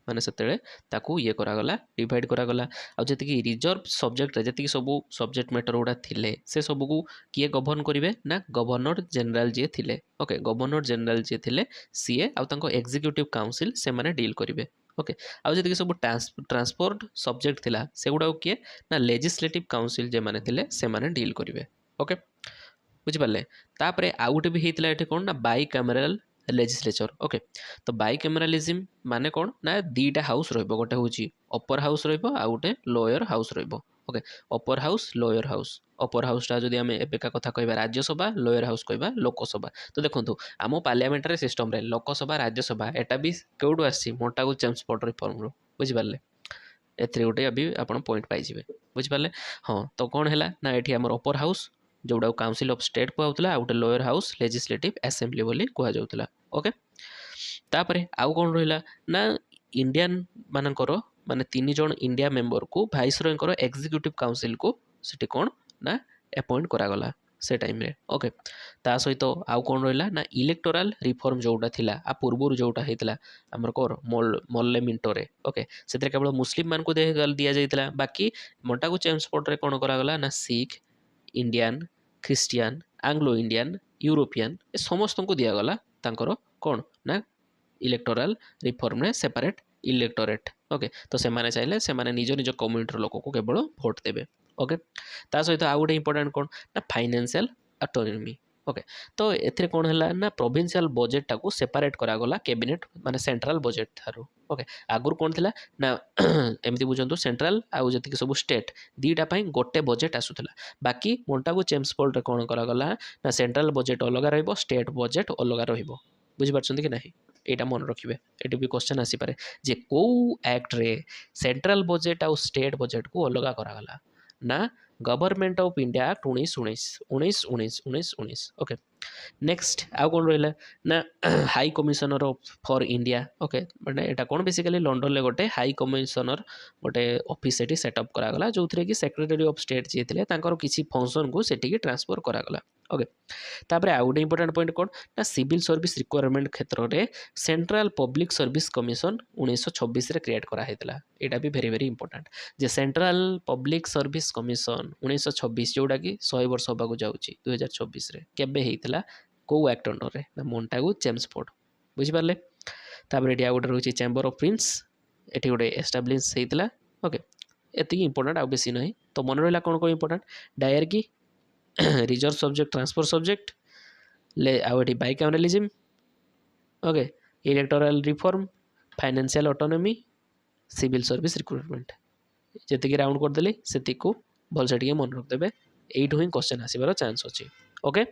माने सेतेले ताकू ये करा गला डिवाइड करा गला आ जति कि रिजर्व सब्जेक्ट रे जति सब सब्जेक्ट मैटर गुडा थिले से सब को किए गवर्न करिवे ना गवर्नर जनरल जे थिले ओके गवर्नर जनरल जे थिले सीए आ तांको एग्जीक्यूटिव काउंसिल से माने डील करिवे ओके आ जति कि सब ट्रांसपोर्ट सब्जेक्ट थिला से गुडा किए ना लेजिस्लेटिव काउंसिल जे माने थिले से माने डील करिवे ओके बुझि पाले तापरे आ गुटे भी हेतिला एठी कोन ना बाई कैमरल लेजिस्लेचर ओके तो बाइकैमरालिज्म माने कौन ना दीटा हाउस रहिबो गोटे होची अपर हाउस रहिबो आ गोटे लोअर हाउस रहिबो okay upper house lower house upper house टा जदि हमें एबेका कथा कहबा राज्यसभा लोअर हाउस कहबा लोकसभा तो देखंतु आमो पार्लियामेंटरी सिस्टम रे लोकसभा राज्यसभा एटा भी केउडो आसी मोंटागु चैम्सफोर्ड रिफॉर्म रो बुझि पाले एथरे गोटे अभी आपण पॉइंट पाइ जिवे बुझि पाले हां तो कोन हैला ना एठी हमर अपर हाउस जोड़ा काउंसिल ऑफ स्टेट कहउतला गोटे लोअर हाउस लेजिस्लेटिव असेंबली बोली कह जाउतला ओके तापरे आउ कोन रहिला ना इंडियन मानकर माने तीन जन इंडिया मेंबर को भाइसरयकर एग्जीक्यूटिव काउंसिल को सेठी कोन ना अपॉइंट करा गला से टाइम रे ओके ता सहित आउ कोन रहिला ना इलेक्टोरल रिफॉर्म जोटा थिला आ पूर्वरु जोटा हेतला हमर कोर मोल्ले मिंटो रे ओके सेते केवल मुस्लिम मान को दिया जाइतला बाकी मोंटागु चैम्सफोर्ड रे कोन करा गला ना Sikh Indian Christian Anglo Indian European ए समस्त को दिया गला तांकर कोन ना इलेक्टोरल रिफॉर्म रे सेपरेट इलेक्टोरेट ओके तो से माने चाहिले से माने निज निज कम्युनिटी लोक को केवल भोट देबे ओके ता सहित आ गोटे इंपोर्टेंट कोन ना फाइनेंशियल ऑटोनॉमी ओके तो एथिरे कोण हैला ना प्रोविंशियल बजेट टाको सेपरेट करागला कैबिनेट माने सेंट्रल बजेट थारू ओके आगुर कोण थिला ना एमती बुझंतु सेंट्रल आउ जति सब स्टेट दीटा पई गोटे बजेट आसुथिला बाकी मोंटागु चेम्सफोर्ड रे कोण करागला ना सेंट्रल बजेट अलग रहइबो स्टेट बजेट अलग रहइबो बुझि पारछन्ती कि नाही एटा मन रखिबे एटी भी क्वेश्चन आसी पारे जे को एक्ट रे सेंट्रल बजेट आउ स्टेट बजेट को अलग करागला ना government of India act 1919 okay next आउ कौन रहा ना high commissioner for India okay मैंने यहाँ कौन बेसिकली लंडन में गोटे हाई कमिशनर गोटे ऑफिस से सेटअप करागला जो थे कि सेक्रेटरी ऑफ स्टेट जी थे किसी फंक्शन को सेठी ट्रांसफर करागला ओके तापर आउ गोटे इंपोर्टेंट पॉइंट कौन ना सिविल सर्विस रिक्वायरमेंट क्षेत्र में सेंट्रल पब्लिक सर्विस कमिशन 1926 रे क्रिएट करा हेतला एटा भी वेरी वेरी इंपोर्टेंट जे सेंट्रल पब्लिक सर्विस कमिशन 1926 जोड़ा कि 100 वर्ष होबाकू जाउची 2024 रे केबे हेतला को एक्ट अंडर रे ना मोंटागु चेम्सफोर्ड बुझि पारले तापर एटी आ गोटे रहउची चैम्बर ऑफ प्रिंस एटी गोटे एस्टाब्लिश हेतला ओके एति इंपोर्टेंट आ बेसी नहीं तो मन रहला कोन को important diarchy reserve subject transfer subject ले आउटी bicameralism okay electoral reform financial autonomy civil service recruitment जी राउंड करदेली से भल से टे मन रखिदे यू ही क्वेश्चन आसबार चांस अच्छी ओके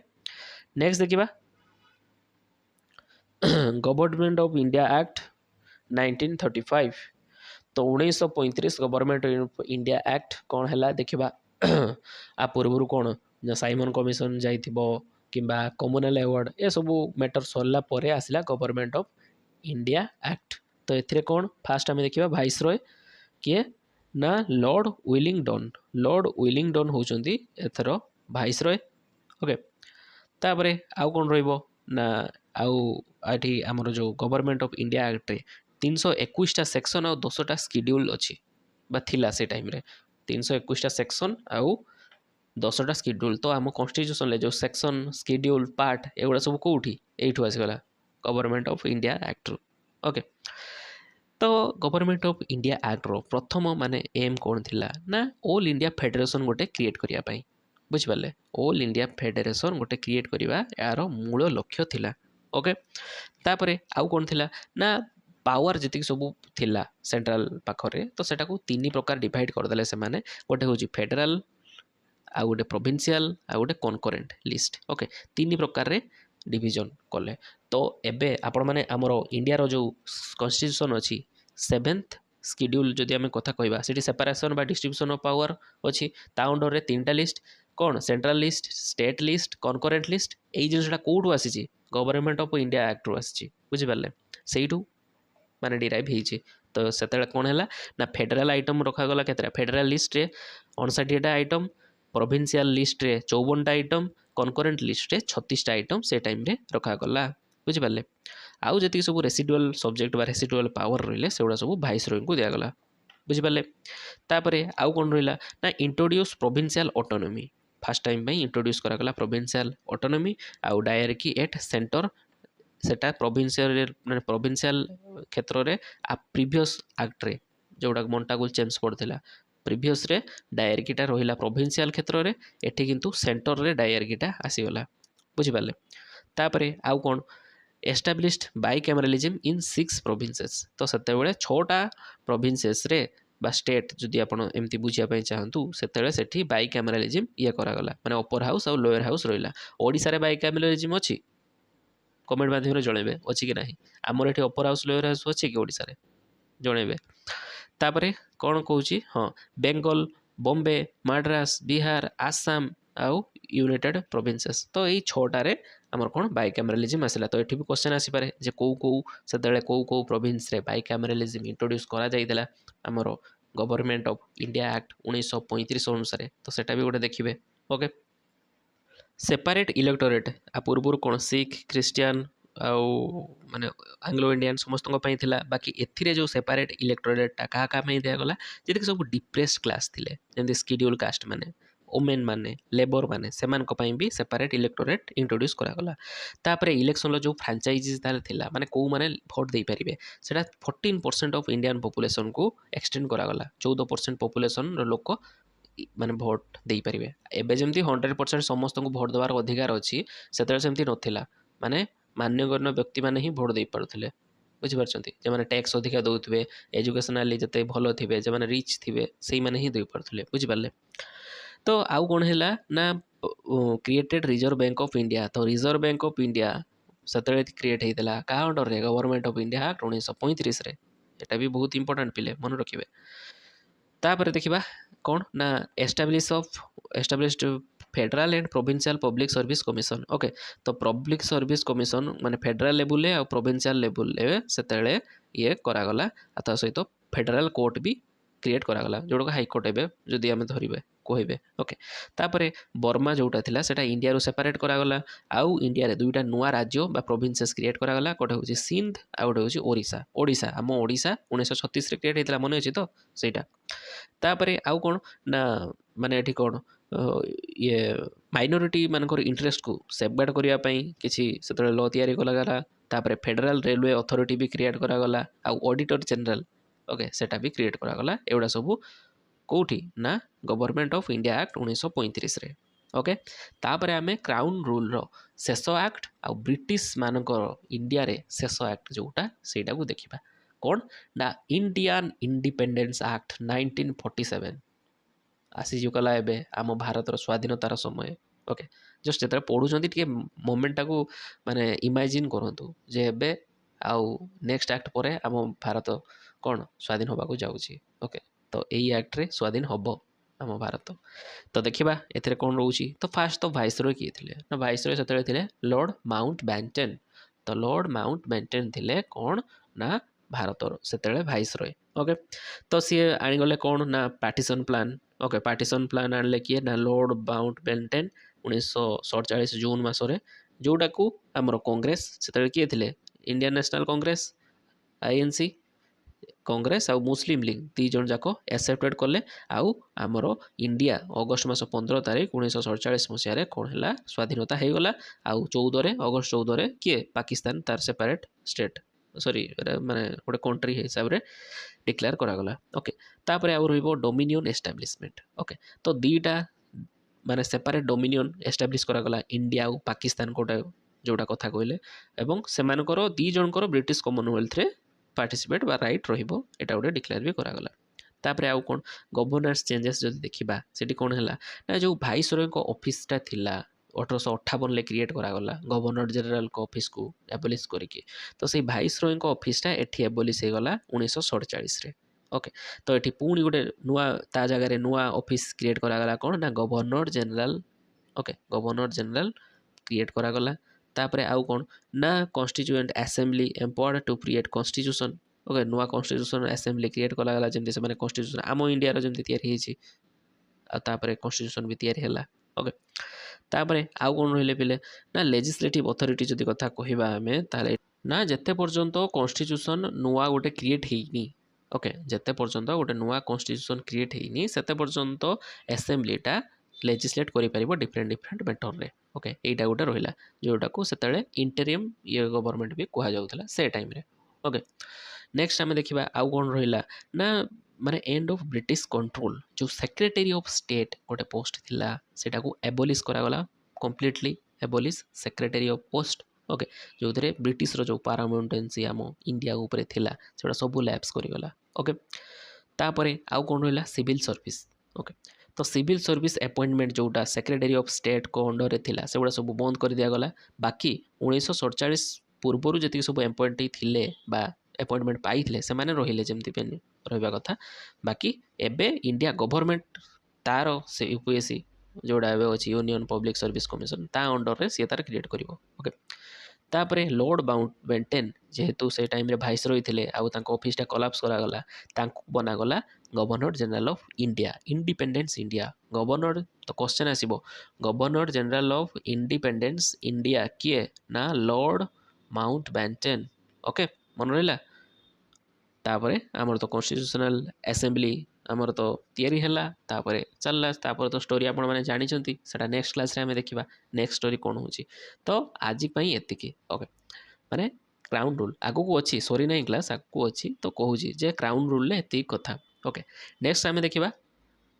नेक्स्ट देखा गवर्नमेंट ऑफ इंडिया एक्ट 1935 तो 1935 गवर्नमेंट ऑफ इंडिया एक्ट कौन है देखा आ पूर्व कौन साइमन कमिशन जाइथिबो किंबा कम्युनल अवार्ड ए सब मैटर सरला परे आसिला गवर्नमेंट ऑफ इंडिया एक्ट तो एथिरे कौन फास्ट आम देखा भाइसरॉय किए ना लॉर्ड विलिंगडन होउचंती एथर भाइसरॉय ओके तापरे आउ कौन रहिबो ना आउ आठी हमर जो गवर्नमेंट ऑफ इंडिया एक्ट रे 321 टा सेक्शन और 10 टा शेड्यूल अछि बा थिला से टाइम रे 321 टा सेक्शन आउ 10 टा शेड्यूल तो आम कॉन्स्टिट्यूशन ले जो सेक्शन शेड्यूल पार्ट एगुड़ा सब कोठी एठू आसीगला गवर्नमेंट ऑफ इंडिया एक्ट रू ओके तो गवर्नमेंट ऑफ इंडिया एक्ट रो प्रथम माने एम कौन थिला ना ऑल इंडिया फेडरेशन गोटे क्रिएट करिया पई बुझिपारे ऑल इंडिया फेडरेशन गोटे क्रिएट करिवा यार मूल लक्ष्य थिला ओके तापरे आउ कौन थिला ना पावर जी सब थिला सेंट्रल पाखरे तो सेटा को तीन प्रकार डिवाइड करदेले से माने गोटे होची फेडरल आ गोटे प्रोविंशियल आ गोटे कनकरेंट लिस्ट ओके तीन प्रकार रे डिवीजन कले तो एबे आपण माने हमरो इंडिया रो जो कॉन्स्टिट्यूशन अछि 7th शेड्यूल जदि आम कथा कहबा सेठी सेपरेशन बा डिस्ट्रीब्यूशन ऑफ पावर अछि ता अंडर रे तीनटा लिस्ट कौन central list state list concurrent list एई जिनसटा कोठू आसी गवर्नमेंट ऑफ इंडिया एक्ट रू आसी बुझि पारले सेइठू माने डिराइव हेछि तो सेतेले कोन हैला ना फेडरल आइटम रखा गला केतरा फेडरल लिस्ट रे 59 टा आइटम प्रोविंशियल लिस्ट रे 54 टा आइटम कनकरेंट लिस्ट रे 36 टा आइटम से टाइम रे रखा गला बुझि पारले आउ जति सब रेसिडुअल सब्जेक्ट बा रेसिडुअल पावर रहिले सेउडा सब वाइसरॉय को दिया गला बुझि पारले तापरे आउ कोन रहिला ना introduce provincial autonomy first time में इंट्रोड्यूस करा गला प्रोविंशियल ऑटोनॉमी आउ डायरेक्टली एट सेंटर सेटा प्रोविंशियल क्षेत्र रे आ प्रीवियस एक्ट रे जोडा मोंटागुल चेम्स पड़थिला प्रीवियस रे डायरेक्टा रहिला प्रोविंशियल क्षेत्र रे एठी किंतु सेंटर रे डायरेक्टा आसी गला बुझि पारले तापरे आउ कोन एस्टाब्लिश्ड बाइकैमरलिज्म इन 6 प्रोविंसेस तो सेते बेले 6टा प्रोविंसेस रे बा स्टेट जदि आपण एमती बुझिया पई चाहंतु सेते सेठी बाइकैमरलिज्म ये करा गला माने अपर हाउस और लोअर हाउस रहिला ओडिसा रे बाइकैमरलिज्म अछि कमेंट माध्यम रे जणेबे अछि कि नाही हमर एठी अपर हाउस लोअर हाउस अछि कि ओडिसा रे जणेबे तापरे कोन कहूची हां बेंगल बॉम्बे मद्रास बिहार आसाम आउ यूनाइटेड प्रोविंसेस तो यही 6टा रे आमर कोन बाइकैमरलिज्म आसिला तो एठी भी क्वेश्चन आसी पारे जे को सेतेले को प्रोविंस रे बाइकैमरलिज्म इंट्रोड्यूस करा जाइतला आमर गवर्नमेंट ऑफ इंडिया एक्ट 1935 अनुसार तो सेटा भी गोटे देखिबे ओके सेपरेट इलेक्टोरेट आ पूर्व कौन सिख क्रिश्चियन आउ माने आंग्लो इंडियन समस्त थिला बाकी एथिरे जो सेपरेट इलेक्टोरेट क्या क्या दिगला जी सब डिप्रेस्ड क्लास थिले जेमती शेड्यूल कास्ट माने ओमेन माने लेबर माने सेमान भी सेपरेट इलेक्टोरेट इंट्रोड्यूस करागला तापरे इलेक्शन जो फ्रांचाइजीज थिला माने को माने भोट दे पारिबे सेटा 14% ऑफ इंडियन पॉपुलेशन को एक्सटेंड करागला 14% पॉपुलेशन लोक ମାନେ ଭୋଟ ଦେଇପାରିବେ। ଏବେ ଯେମିତି 100% ସମସ୍ତଙ୍କୁ ଭୋଟ ଦେବାର ଅଧିକାର ଅଛି, ସେତେବେଳେ ସେମିତି ନଥିଲା। ମାନେ ମାନ୍ୟଗଣ୍ୟ ବ୍ୟକ୍ତିମାନେ ହିଁ ଭୋଟ ଦେଇପାରୁଥିଲେ। ବୁଝିପାରୁଛନ୍ତି? ଯେଉଁମାନେ ଟ୍ୟାକ୍ସ ଅଧିକା ଦେଉଥିବେ, ଏଜୁକେସନାଲି ଯେତେ ଭଲ ଥିବେ, ଯେଉଁମାନେ ରିଚ୍ ଥିବେ, ସେଇମାନେ ହିଁ ଦେଇପାରୁଥିଲେ। ବୁଝିପାରିଲେ? ତ ଆଉ କ'ଣ ହେଲା ନା created reserve bank of India. ତ ରିଜର୍ଭ ବ୍ୟାଙ୍କ ଅଫ୍ ଇଣ୍ଡିଆ ସେତେବେଳେ କ୍ରିଏଟ୍ ହେଇଥିଲା କାହା ଅଣ୍ଡରରେ? ଗଭର୍ଣ୍ଣମେଣ୍ଟ ଅଫ୍ ଇଣ୍ଡିଆ ଆକ୍ଟ 1935ରେ। ଏଟା ବି ବହୁତ ଇମ୍ପୋର୍ଟାଣ୍ଟ ପିଲେ, ମନେ ରଖିବେ। ତାପରେ ଦେଖିବା କ'ଣ ନା established federal and provincial public service commission. Okay, ତ ପବ୍ଲିକ୍ ସର୍ଭିସ୍ କମିଶନ ମାନେ ଫେଡରାଲ ଲେବୁଲରେ ଆଉ ପ୍ରୋଭିନ୍ସିଆଲ ଲେବୁଲରେ ସେତେବେଳେ ଇଏ କରାଗଲା। ଆଉ ତା ସହିତ ଫେଡରାଲ କୋର୍ଟ ବି କ୍ରିଏଟ୍ କରାଗଲା, ଯେଉଁଟାକୁ ହାଇକୋର୍ଟ ଏବେ ଯଦି ଆମେ ଧରିବେ କହିବେ। ଓକେ, ତାପରେ ବର୍ମା ଯେଉଁଟା ଥିଲା ସେଇଟା ଇଣ୍ଡିଆରୁ ସେପାରେଟ୍ କରାଗଲା। ଆଉ ଇଣ୍ଡିଆରେ ଦୁଇଟା ନୂଆ ରାଜ୍ୟ ବା ପ୍ରୋଭିନ୍ସେସ୍ କ୍ରିଏଟ୍ କରାଗଲା। ଗୋଟେ ହେଉଛି ସିନ୍ଧ ଆଉ ଗୋଟେ ହେଉଛି ଓଡ଼ିଶା। ଓଡ଼ିଶା ଆମ ଓଡ଼ିଶା 1936ରେ କ୍ରିଏଟ୍ ହେଇଥିଲା, ମନେ ଅଛି ତ ସେଇଟା। ତାପରେ ଆଉ କ'ଣ ନା ମାନେ ଏଠି କ'ଣ ଇଏ ମାଇନରିଟି ମାନଙ୍କର ଇଣ୍ଟରେଷ୍ଟକୁ ସେଫଗାର୍ଡ଼ କରିବା ପାଇଁ କିଛି ସେତେବେଳେ ଲ ତିଆରି କରାଗଲା। ତାପରେ ଫେଡେରାଲ ରେଲୱେ ଅଥରିଟି ବି କ୍ରିଏଟ୍ କରାଗଲା। ଆଉ ଅଡ଼ିଟର ଜେନେରାଲ, ଓକେ, ସେଟା ବି କ୍ରିଏଟ୍ କରାଗଲା। ଏଗୁଡ଼ା ସବୁ କେଉଁଠି ନା ଗଭର୍ଣ୍ଣମେଣ୍ଟ ଅଫ୍ ଇଣ୍ଡିଆ ଆକ୍ଟ 1935ରେ। ଓକେ, ତାପରେ ଆମେ କ୍ରାଉନ୍ ରୁଲ୍ର ଶେଷ ଆକ୍ଟ ଆଉ ବ୍ରିଟିଶ ମାନଙ୍କର ଇଣ୍ଡିଆରେ ଶେଷ ଆକ୍ଟ ଯେଉଁଟା, ସେଇଟାକୁ ଦେଖିବା। କ'ଣ ନା ଇଣ୍ଡିଆନ୍ ଇଣ୍ଡିପେଣ୍ଡେନ୍ସ ଆକ୍ଟ 1947 ଆସିଯିଗଲା ଏବେ ଆମ ଭାରତର ସ୍ୱାଧୀନତାର ସମୟ। ଓକେ, ଜଷ୍ଟ ଯେତେବେଳେ ପଢ଼ୁଛନ୍ତି ଟିକେ ମୋମେଣ୍ଟଟାକୁ ମାନେ ଇମାଜିନ୍ କରନ୍ତୁ ଯେ ଏବେ ଆଉ ନେକ୍ସଟ ଆକ୍ଟ ପରେ ଆମ ଭାରତ କ'ଣ ସ୍ୱାଧୀନ ହେବାକୁ ଯାଉଛି। ଓକେ, ତ ଏଇ ଆକ୍ଟରେ ସ୍ୱାଧୀନ ହେବ ଆମ ଭାରତ। ତ ଦେଖିବା ଏଥିରେ କ'ଣ ରହୁଛି। ତ ଫାଷ୍ଟ ତ ଭାଇସରୟ କିଏ ଥିଲେ ନା ଭାଇସରୟ ସେତେବେଳେ ଥିଲେ ଲର୍ଡ଼ ମାଉଣ୍ଟ ବ୍ୟାଣ୍ଟେନ୍। ତ ଲର୍ଡ଼ ମାଉଣ୍ଟ ବ୍ୟାଣ୍ଟେନ୍ ଥିଲେ କ'ଣ ନା ଭାରତର ସେତେବେଳେ ଭାଇସରୟ। ଓକେ, ତ ସିଏ ଆଣିଗଲେ କ'ଣ ନା partition plan. Okay, partition plan ଆଣିଲେ କିଏ ନା ଲର୍ଡ଼ ମାଉଣ୍ଟ ବ୍ୟାଣ୍ଟେନ୍ 1947 ଜୁନ୍ ମାସରେ, ଯେଉଁଟାକୁ ଆମର କଂଗ୍ରେସ ସେତେବେଳେ କିଏ ଥିଲେ? Indian national Congress INC Congress ଆଉ ମୁସଲିମ୍ ଲିଗ୍ ଦୁଇ ଜଣ ଯାକ ଆକ୍ସେପ୍ଟେଡ଼ କଲେ। ଆଉ ଆମର ଇଣ୍ଡିଆ ଅଗଷ୍ଟ ମାସ 15 ତାରିଖ 1947 ମସିହାରେ କ'ଣ ହେଲା? ସ୍ୱାଧୀନତା ହେଇଗଲା। ଆଉ ଅଗଷ୍ଟ 14ରେ କିଏ? ପାକିସ୍ତାନ ତାର ସେପାରେଟ୍ ଷ୍ଟେଟ୍ ମାନେ ଗୋଟେ କଣ୍ଟ୍ରି ହିସାବରେ ଡିକ୍ଲେୟାର କରାଗଲା। ଓକେ, ତାପରେ ଆଉ ରହିବ ଡୋମିନିଅନ୍ ଏଷ୍ଟାବ୍ଲିଶମେଣ୍ଟ। ଓକେ, ତ ଦୁଇଟା ମାନେ ସେପାରେଟ୍ ଡୋମିନିଅନ୍ ଏଷ୍ଟାବ୍ଲିଶ କରାଗଲା, ଇଣ୍ଡିଆ ଆଉ ପାକିସ୍ତାନ ଯେଉଁଟା କଥା କହିଲେ। ଏବଂ ସେମାନଙ୍କର ଦୁଇ ଜଣଙ୍କର ବ୍ରିଟିଶ କମନୱେଲ୍ଥରେ ପାର୍ଟିସିପେଟ୍ ବା ରାଇଟ୍ ରହିବ, ଏଇଟା ଗୋଟେ ଡିକ୍ଲେୟାର ବି କରାଗଲା। ତାପରେ ଆଉ କ'ଣ ଗଭର୍ଣ୍ଣାନ୍ସ ଚେଞ୍ଜେସ୍ ଯଦି ଦେଖିବା, ସେଠି କ'ଣ ହେଲା ନା ଯେଉଁ ଭାଇସରୟଙ୍କ ଅଫିସଟା ଥିଲା 1858ରେ କ୍ରିଏଟ୍ କରାଗଲା ଗଭର୍ଣ୍ଣର ଜେନେରାଲଙ୍କ ଅଫିସକୁ ଆବଲିସ୍ କରିକି। ତ ସେଇ ଭାଇସରୟଙ୍କ ଅଫିସଟା ଏଠି ଆବଲିସ୍ ହେଇଗଲା 1947ରେ। ଓକେ, ତ ଏଠି ପୁଣି ଗୋଟେ ନୂଆ ତା ଜାଗାରେ ନୂଆ ଅଫିସ କ୍ରିଏଟ୍ କରାଗଲା କ'ଣ ନା governor general. Okay, governor general create କରାଗଲା। ତାପରେ ଆଉ କ'ଣ ନା constituent assembly empowered to create constitution. Okay, ନୂଆ କନଷ୍ଟିଚ୍ୟୁସନ୍ ଆସେମ୍ବଲି କ୍ରିଏଟ୍ କରାଗଲା, ଯେମିତି ସେମାନେ କନଷ୍ଟିଚ୍ୟୁସନ୍ ଆମ ଇଣ୍ଡିଆର ଯେମିତି ତିଆରି ହେଇଛି, ଆଉ ତାପରେ କନଷ୍ଟିଚ୍ୟୁସନ୍ ବି ତିଆରି ହେଲା। ଓକେ, ତାପରେ ଆଉ କ'ଣ ରହିଲେ ପିଲେ ନା ଲେଜିସ୍ଲେଟିଭ୍ ଅଥରିଟି ଯଦି କଥା କହିବା ଆମେ, ତାହେଲେ ନା ଯେତେ ପର୍ଯ୍ୟନ୍ତ କନଷ୍ଟିଚ୍ୟୁସନ୍ ନୂଆ ଗୋଟେ କ୍ରିଏଟ୍ ହେଇନି, ଓକେ, ଯେତେ ପର୍ଯ୍ୟନ୍ତ ଗୋଟେ ନୂଆ କନଷ୍ଟିଚ୍ୟୁସନ୍ କ୍ରିଏଟ୍ ହେଇନି ସେତେ ପର୍ଯ୍ୟନ୍ତ ଆସେମ୍ବଲିଟା ଲେଜିସ୍ଲେଟ୍ କରିପାରିବ ଡିଫରେଣ୍ଟ ମେଟର୍ରେ। ଓକେ, ଏଇଟା ଗୋଟେ ରହିଲା, ଯେଉଁଟାକୁ ସେତେବେଳେ ଇଣ୍ଟେରିୟମ୍ ଗଭର୍ଣ୍ଣମେଣ୍ଟ ବି କୁହାଯାଉଥିଲା ସେ ଟାଇମ୍ରେ। ଓକେ, ନେକ୍ସଟ ଆମେ ଦେଖିବା ଆଉ କ'ଣ ରହିଲା ନା ମାନେ ଏଣ୍ଡ ଅଫ୍ ବ୍ରିଟିଶ କଣ୍ଟ୍ରୋଲ। ଯେଉଁ ସେକ୍ରେଟାରୀ ଅଫ୍ ଷ୍ଟେଟ୍ ଗୋଟେ ପୋଷ୍ଟ ଥିଲା, ସେଟାକୁ ଆବଲିସ୍ କରାଗଲା completely. Abolish secretary of post. Okay, ଯେଉଁଥିରେ ବ୍ରିଟିଶର ଯେଉଁ ପାରାମାଉଣ୍ଟେନ୍ସି ଆମ ଇଣ୍ଡିଆ ଉପରେ ଥିଲା ସେଗୁଡ଼ା ସବୁ ଲ୍ୟାପ୍ସ କରିଗଲା। ଓକେ, ତାପରେ ଆଉ କ'ଣ ରହିଲା? Civil service. ଓକେ, ତ ସିଭିଲ୍ ସର୍ଭିସ୍ ଆପଏଣ୍ଟମେଣ୍ଟ ଯେଉଁଟା ସେକ୍ରେଟାରୀ ଅଫ୍ ଷ୍ଟେଟ୍ଙ୍କ ଅଣ୍ଡରରେ ଥିଲା ସେଗୁଡ଼ା ସବୁ ବନ୍ଦ କରିଦିଆଗଲା। ବାକି 1947 ପୂର୍ବରୁ ଯେତିକି ସବୁ ଆପଏଣ୍ଟି ଥିଲେ ବା ଆପଏଣ୍ଟମେଣ୍ଟ ପାଇଥିଲେ ସେମାନେ ରହିଲେ ଯେମିତି ବି ରହିବା କଥା। ବାକି ଏବେ ଇଣ୍ଡିଆ ଗଭର୍ଣ୍ଣମେଣ୍ଟ ତାର ସେ ୟୁପିଏସ୍ସି ଯେଉଁଟା ଏବେ ଅଛି ୟୁନିୟନ୍ ପବ୍ଲିକ୍ ସର୍ଭିସ୍ କମିଶନ, ତା ଅଣ୍ଡରରେ ସିଏ ତାର କ୍ରିଏଟ୍ କରିବ। ଓକେ, ତାପରେ ଲର୍ଡ଼ ମାଉଣ୍ଟ ବ୍ୟାଣ୍ଟେନ୍ ଯେହେତୁ ସେ ଟାଇମ୍ରେ ଭାଇସରୟ ଥିଲେ ଆଉ ତାଙ୍କ ଅଫିସଟା କଲାପ୍ସ କରାଗଲା, ତାଙ୍କୁ ବନାଗଲା governor general of India. Independence India governor. ତ କ୍ୱେଶ୍ଚନ୍ ଆସିବ governor general of independence India କିଏ? ନା ଲର୍ଡ଼ ମାଉଣ୍ଟ ବ୍ୟାଣ୍ଟେନ୍। ଓକେ, ମନେ ରହିଲା। ତାପରେ ଆମର ତ କନଷ୍ଟିଚ୍ୟୁସନାଲ ଆସେମ୍ବଲି ଆମର ତ ତିଆରି ହେଲା, ତାପରେ ଚାଲିଲା। ତାପରେ ତ ଷ୍ଟୋରି ଆପଣମାନେ ଜାଣିଛନ୍ତି, ସେଟା ନେକ୍ସଟ କ୍ଲାସ୍ରେ ଆମେ ଦେଖିବା ନେକ୍ସଟ ଷ୍ଟୋରି କ'ଣ ହେଉଛି। ତ ଆଜି ପାଇଁ ଏତିକି। ଓକେ, ମାନେ କ୍ରାଉନ୍ ରୁଲ୍ ଆଗକୁ ଅଛି, ସରି ନାହିଁ କ୍ଲାସ୍ ଆଗକୁ ଅଛି, ତ କହୁଛି ଯେ କ୍ରାଉନ୍ ରୁଲ୍ରେ ଏତିକି କଥା। ଓକେ, ନେକ୍ସଟ ଆମେ ଦେଖିବା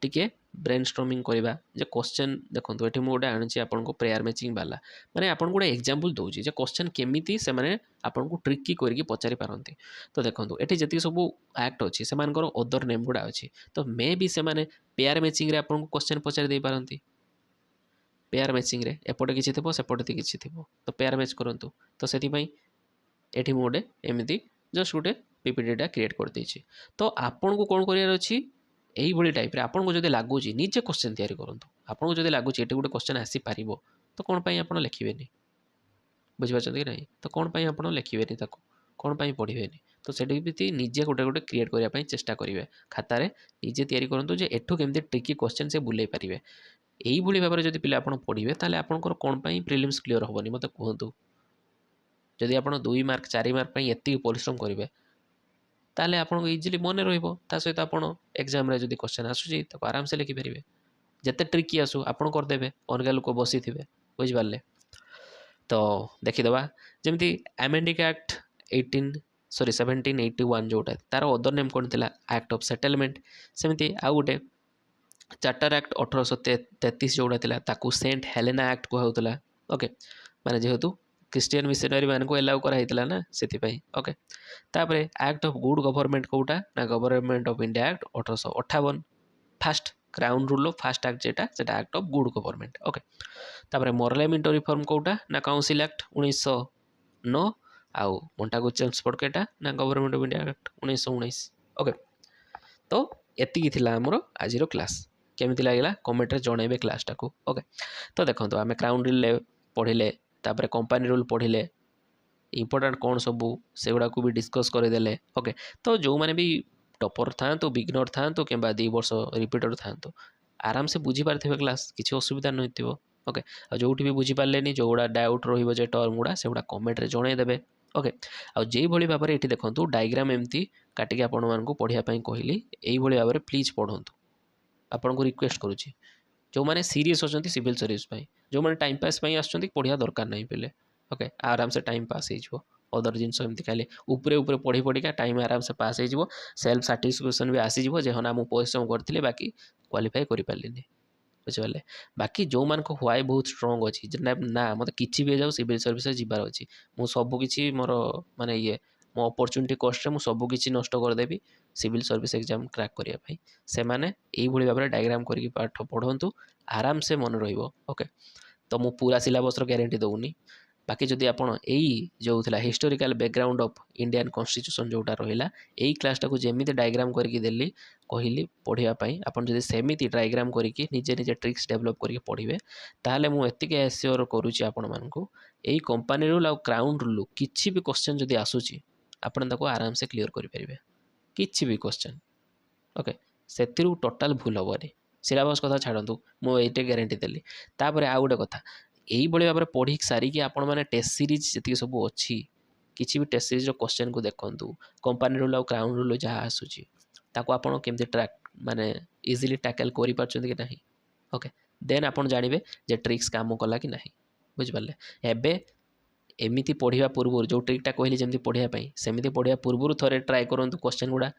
ଟିକେ ब्रेन स्ट्रॉमिंग करवा जे क्वेश्चन देखो ये मुझे गोटे आनी आपको प्रेयर मैचिंग वाला माने आपन गोटे एग्जांपल दूसरी जे क्वेश्चन केमिति से माने आपन को ट्रिकी करके पचारि पारंती तो देखो ये जी सब एक्ट अच्छी से अदर नेम गुड़ा अच्छी तो मे भी से माने पेयर मैचिंग रे आपन को क्वेश्चन पचारि दे पारंती पेयर मैचिंग रे एपटे किछि थिबो सेपटे किछि थिबो तो पेयर मैच करंतु तो सेति पई एठी मु गोटे एमिति जस्ट गोटे पीपीटीटा क्रिएट कर देछि तो आपन को कोन करियार अछि एही भली टाइप रे आपन को जदि लागुची निजे क्वेश्चन तैयारी करंतु आपन को जदि लागुची एठी गोटे क्वेश्चन आसी पारिबो तो कोन पई आपन लिखिबेनी बुझि पाछन कि नहीं तो कोन पई आपन लिखिबेनी ताको कोन पई पढिबेनी तो सेठी भी निजे गोटे गोटे क्रिएट करिया पई चेष्टा करिवे खाता रे निजे तैयारी करंतु जे एठु केमते ट्रिकी क्वेश्चन से बुलै पारिबे एही भली भाबरे जदि पिला आपन पढिबे ताले आपनकर कोन पई प्रीलिम्स क्लियर होबनी मते कहंतु जदि आप 2 मार्क 4 मार्क एति परिश्रम करेंगे ताले आपको इजिली मन रहिबो ता सहित आप एग्जाम रे जदि क्वेश्चन आसुची तो आराम से लिखि पारिबे जते ट्रिकी आसु आपन कर देबे अनगा लोक बसी थिबे बुझि पारले तो देखि दबा जेमति अमेंडिंग एक्ट 1781 जोटा तार अदर नेम कोन थिला act of settlement सेमति uh Gute charter act 1833 जोड़ा थिला ताकू सेंट हेलेना एक्ट को होतला ओके माने जेहेतु क्रिश्चियन मिशनरी मान को एलाउ कराइला ना से ओके तापर एक्ट ऑफ गुड गवर्नमेंट कोटा ना government of India act 1858 first crown rule of first act जेटा सेटा act of good government okay तापर मॉरलेमेंटो रिफॉर्म कोटा ना काउंसिल एक्ट 1909 आउ मोंटागो चेम्सफोर्ड केटा ना government of India act 1919 okay तो एति थिला हमरो आजिरो क्लास केमिति लागला कमेंट रे जणाइबे क्लास टाको ओके तो देखंतो आमे क्राउन रूल पढ़िले तापर कंपनी रूल पढ़िले इंपोर्टेंट कौन सबू से गुड़ा को भी डिस्कस करदेले ओके तो जो मैंने भी टॉपर था तो बिगनर था तो कि 2 वर्ष रिपीटर था तो आराम से बुझी पारे क्लास किसी असुविधा नहीं थो ओके जो भी बुझी पारे जो गुड़ा डाउट रो टर्म गुड़ा से गुड़ा कमेंट रे जनईदेवे ओके आ जो भाई भाव में ये देखो डायग्राम एमती काटिक आपण मानक पढ़ाई कहली यही भाव में प्लीज पढ़ंतु आपन को रिक्वेस्ट करुच्ची जो मैंने सीरीयस अच्छा सिविल सर्विस जो मैंने टाइम पास आसुँच पढ़िया दरकार नहीं पे ओके आराम से टाइम पास हो अदर जिनस एमती खाली उपरे उपरे पढ़ी पढ़िका टाइम आराम से पास हो सेल्फ साटिस्फैक्शन भी आसीज जे हाँ मुझे परिश्रम करते बाकी क्वालिफाई कर पारे बुझे बाकी जो मान हुआई बहुत स्ट्रंग अच्छी ना मतलब किसी भी जाऊ सिविल सर्विस जीवार अच्छी मुझे सबकि मोर माने ये मो अपॉर्चुनिटी कॉस्ट में सबकि नष्ट करदेवी सिविल सर्विस एग्जाम क्रैक करने से मैंने यही भाव में डायग्राम करके पाठ पढ़ंतु आराम से मन रहिबो ओके तो मु पूरा सिलेबस गारंटी दउनी बाकी जदि आपण एई जो थिला historical background of Indian constitution जोटा रहिला एई क्लास टाको जेमिति डायग्राम करके देली कहली पढ़िया पई आपण जदि सेमिति डायग्राम करके निजे निजे ट्रिक्स डेवलप करके पढ़िबे ताले मु एतिके एश्योर करूची आपण मानकू एई कंपनी रूल आ क्राउन रूल किछि भी क्वेश्चन जदि आसुची आपण ताको आराम से क्लियर करि परिबे किछि भी क्वेश्चन ओके सेतिरु टोटल भूल हेनी सिलेबस कथा छाड़ू मुझे ग्यारंटी देली तापर आउ गोटे कथा यही भाव में पढ़ी सारिकी आपण मैंने टेस्ट सीरीज जी सब अच्छी किसी भी टेस्ट सीरीज क्वेश्चन को देखूँ कंपनी रूल आ क्राउन रूल जहाँ आसूची ताको आपण केमती ट्रैक माने इजिली टैकल कर पार्छन्ति कि नहीं ओके देन आपण जानवे जे ट्रिक्स काम कला कि नहीं बुझिपारे एबे एमिति पढ़िया पूर्व जो ट्रिकटा कहली जमी पढ़ाई सेमती पढ़िया पूर्व थे ट्राए करूँ क्वेश्चन गुड़ा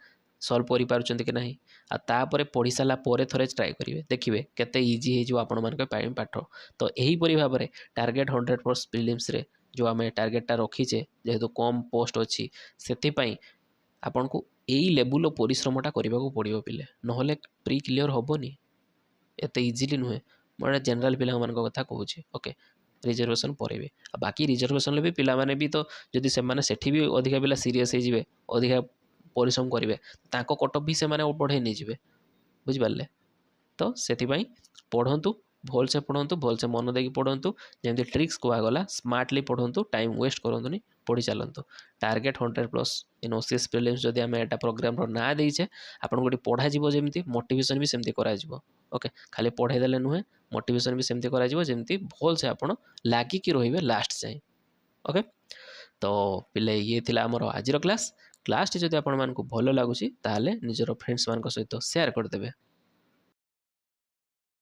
सल्व कर पार्छन्ति कि नहीं आतापर पढ़ी सारा पर थे ट्राए करेंगे देखिए केते इजी हो आपण मान पाठ तो यहीपरि भाव में टार्गेट 100% प्रिलिम्स रे जो आम टार्गेटा रखीचे जेहेतु कम पोस्ट अच्छी से आपन को यही लेवल परिश्रमटा करने को पड़ो पिले ना प्री क्लियर हेनी एत इजिली नुहे मैं जनरल पिला कथा कहूँ ओके रिजर्वेशन पर भी बाकी रिजर्वेशन भी पिला माने भी तो जदि से भी अधिका पिला सीरीयस हो अधिका परिश्रम करेंगे ताको कटअफ भी से बढ़े नहीं जाए बुझिपारे तो से पढ़ंतु भलसे पढ़ंतु भलसे मन देकी पढ़ंतु जमी ट्रिक्स कहगला स्मार्टली पढ़ंतु टाइम वेस्ट करंतुनी पढ़ी चलतु टार्गेट 100+ इन ओसीएस प्रीलिम्स जदि आम एटा प्रोग्राम ना देचे आपन गोटे पढ़ा जमी मोटिवेशन भी सेमती करा ओके खाली पढ़े देले नुहे मोटिवेशन भी सेमती करा जमी भल से आपन लागिकी रहिबे लास्ट जाए ओके तो पिले ये थिला हमर आजिर क्लास टी जदि आपण मानकु भल लागुची ताले निजर फ्रेंड्स मान सहित शेयर करदेबे।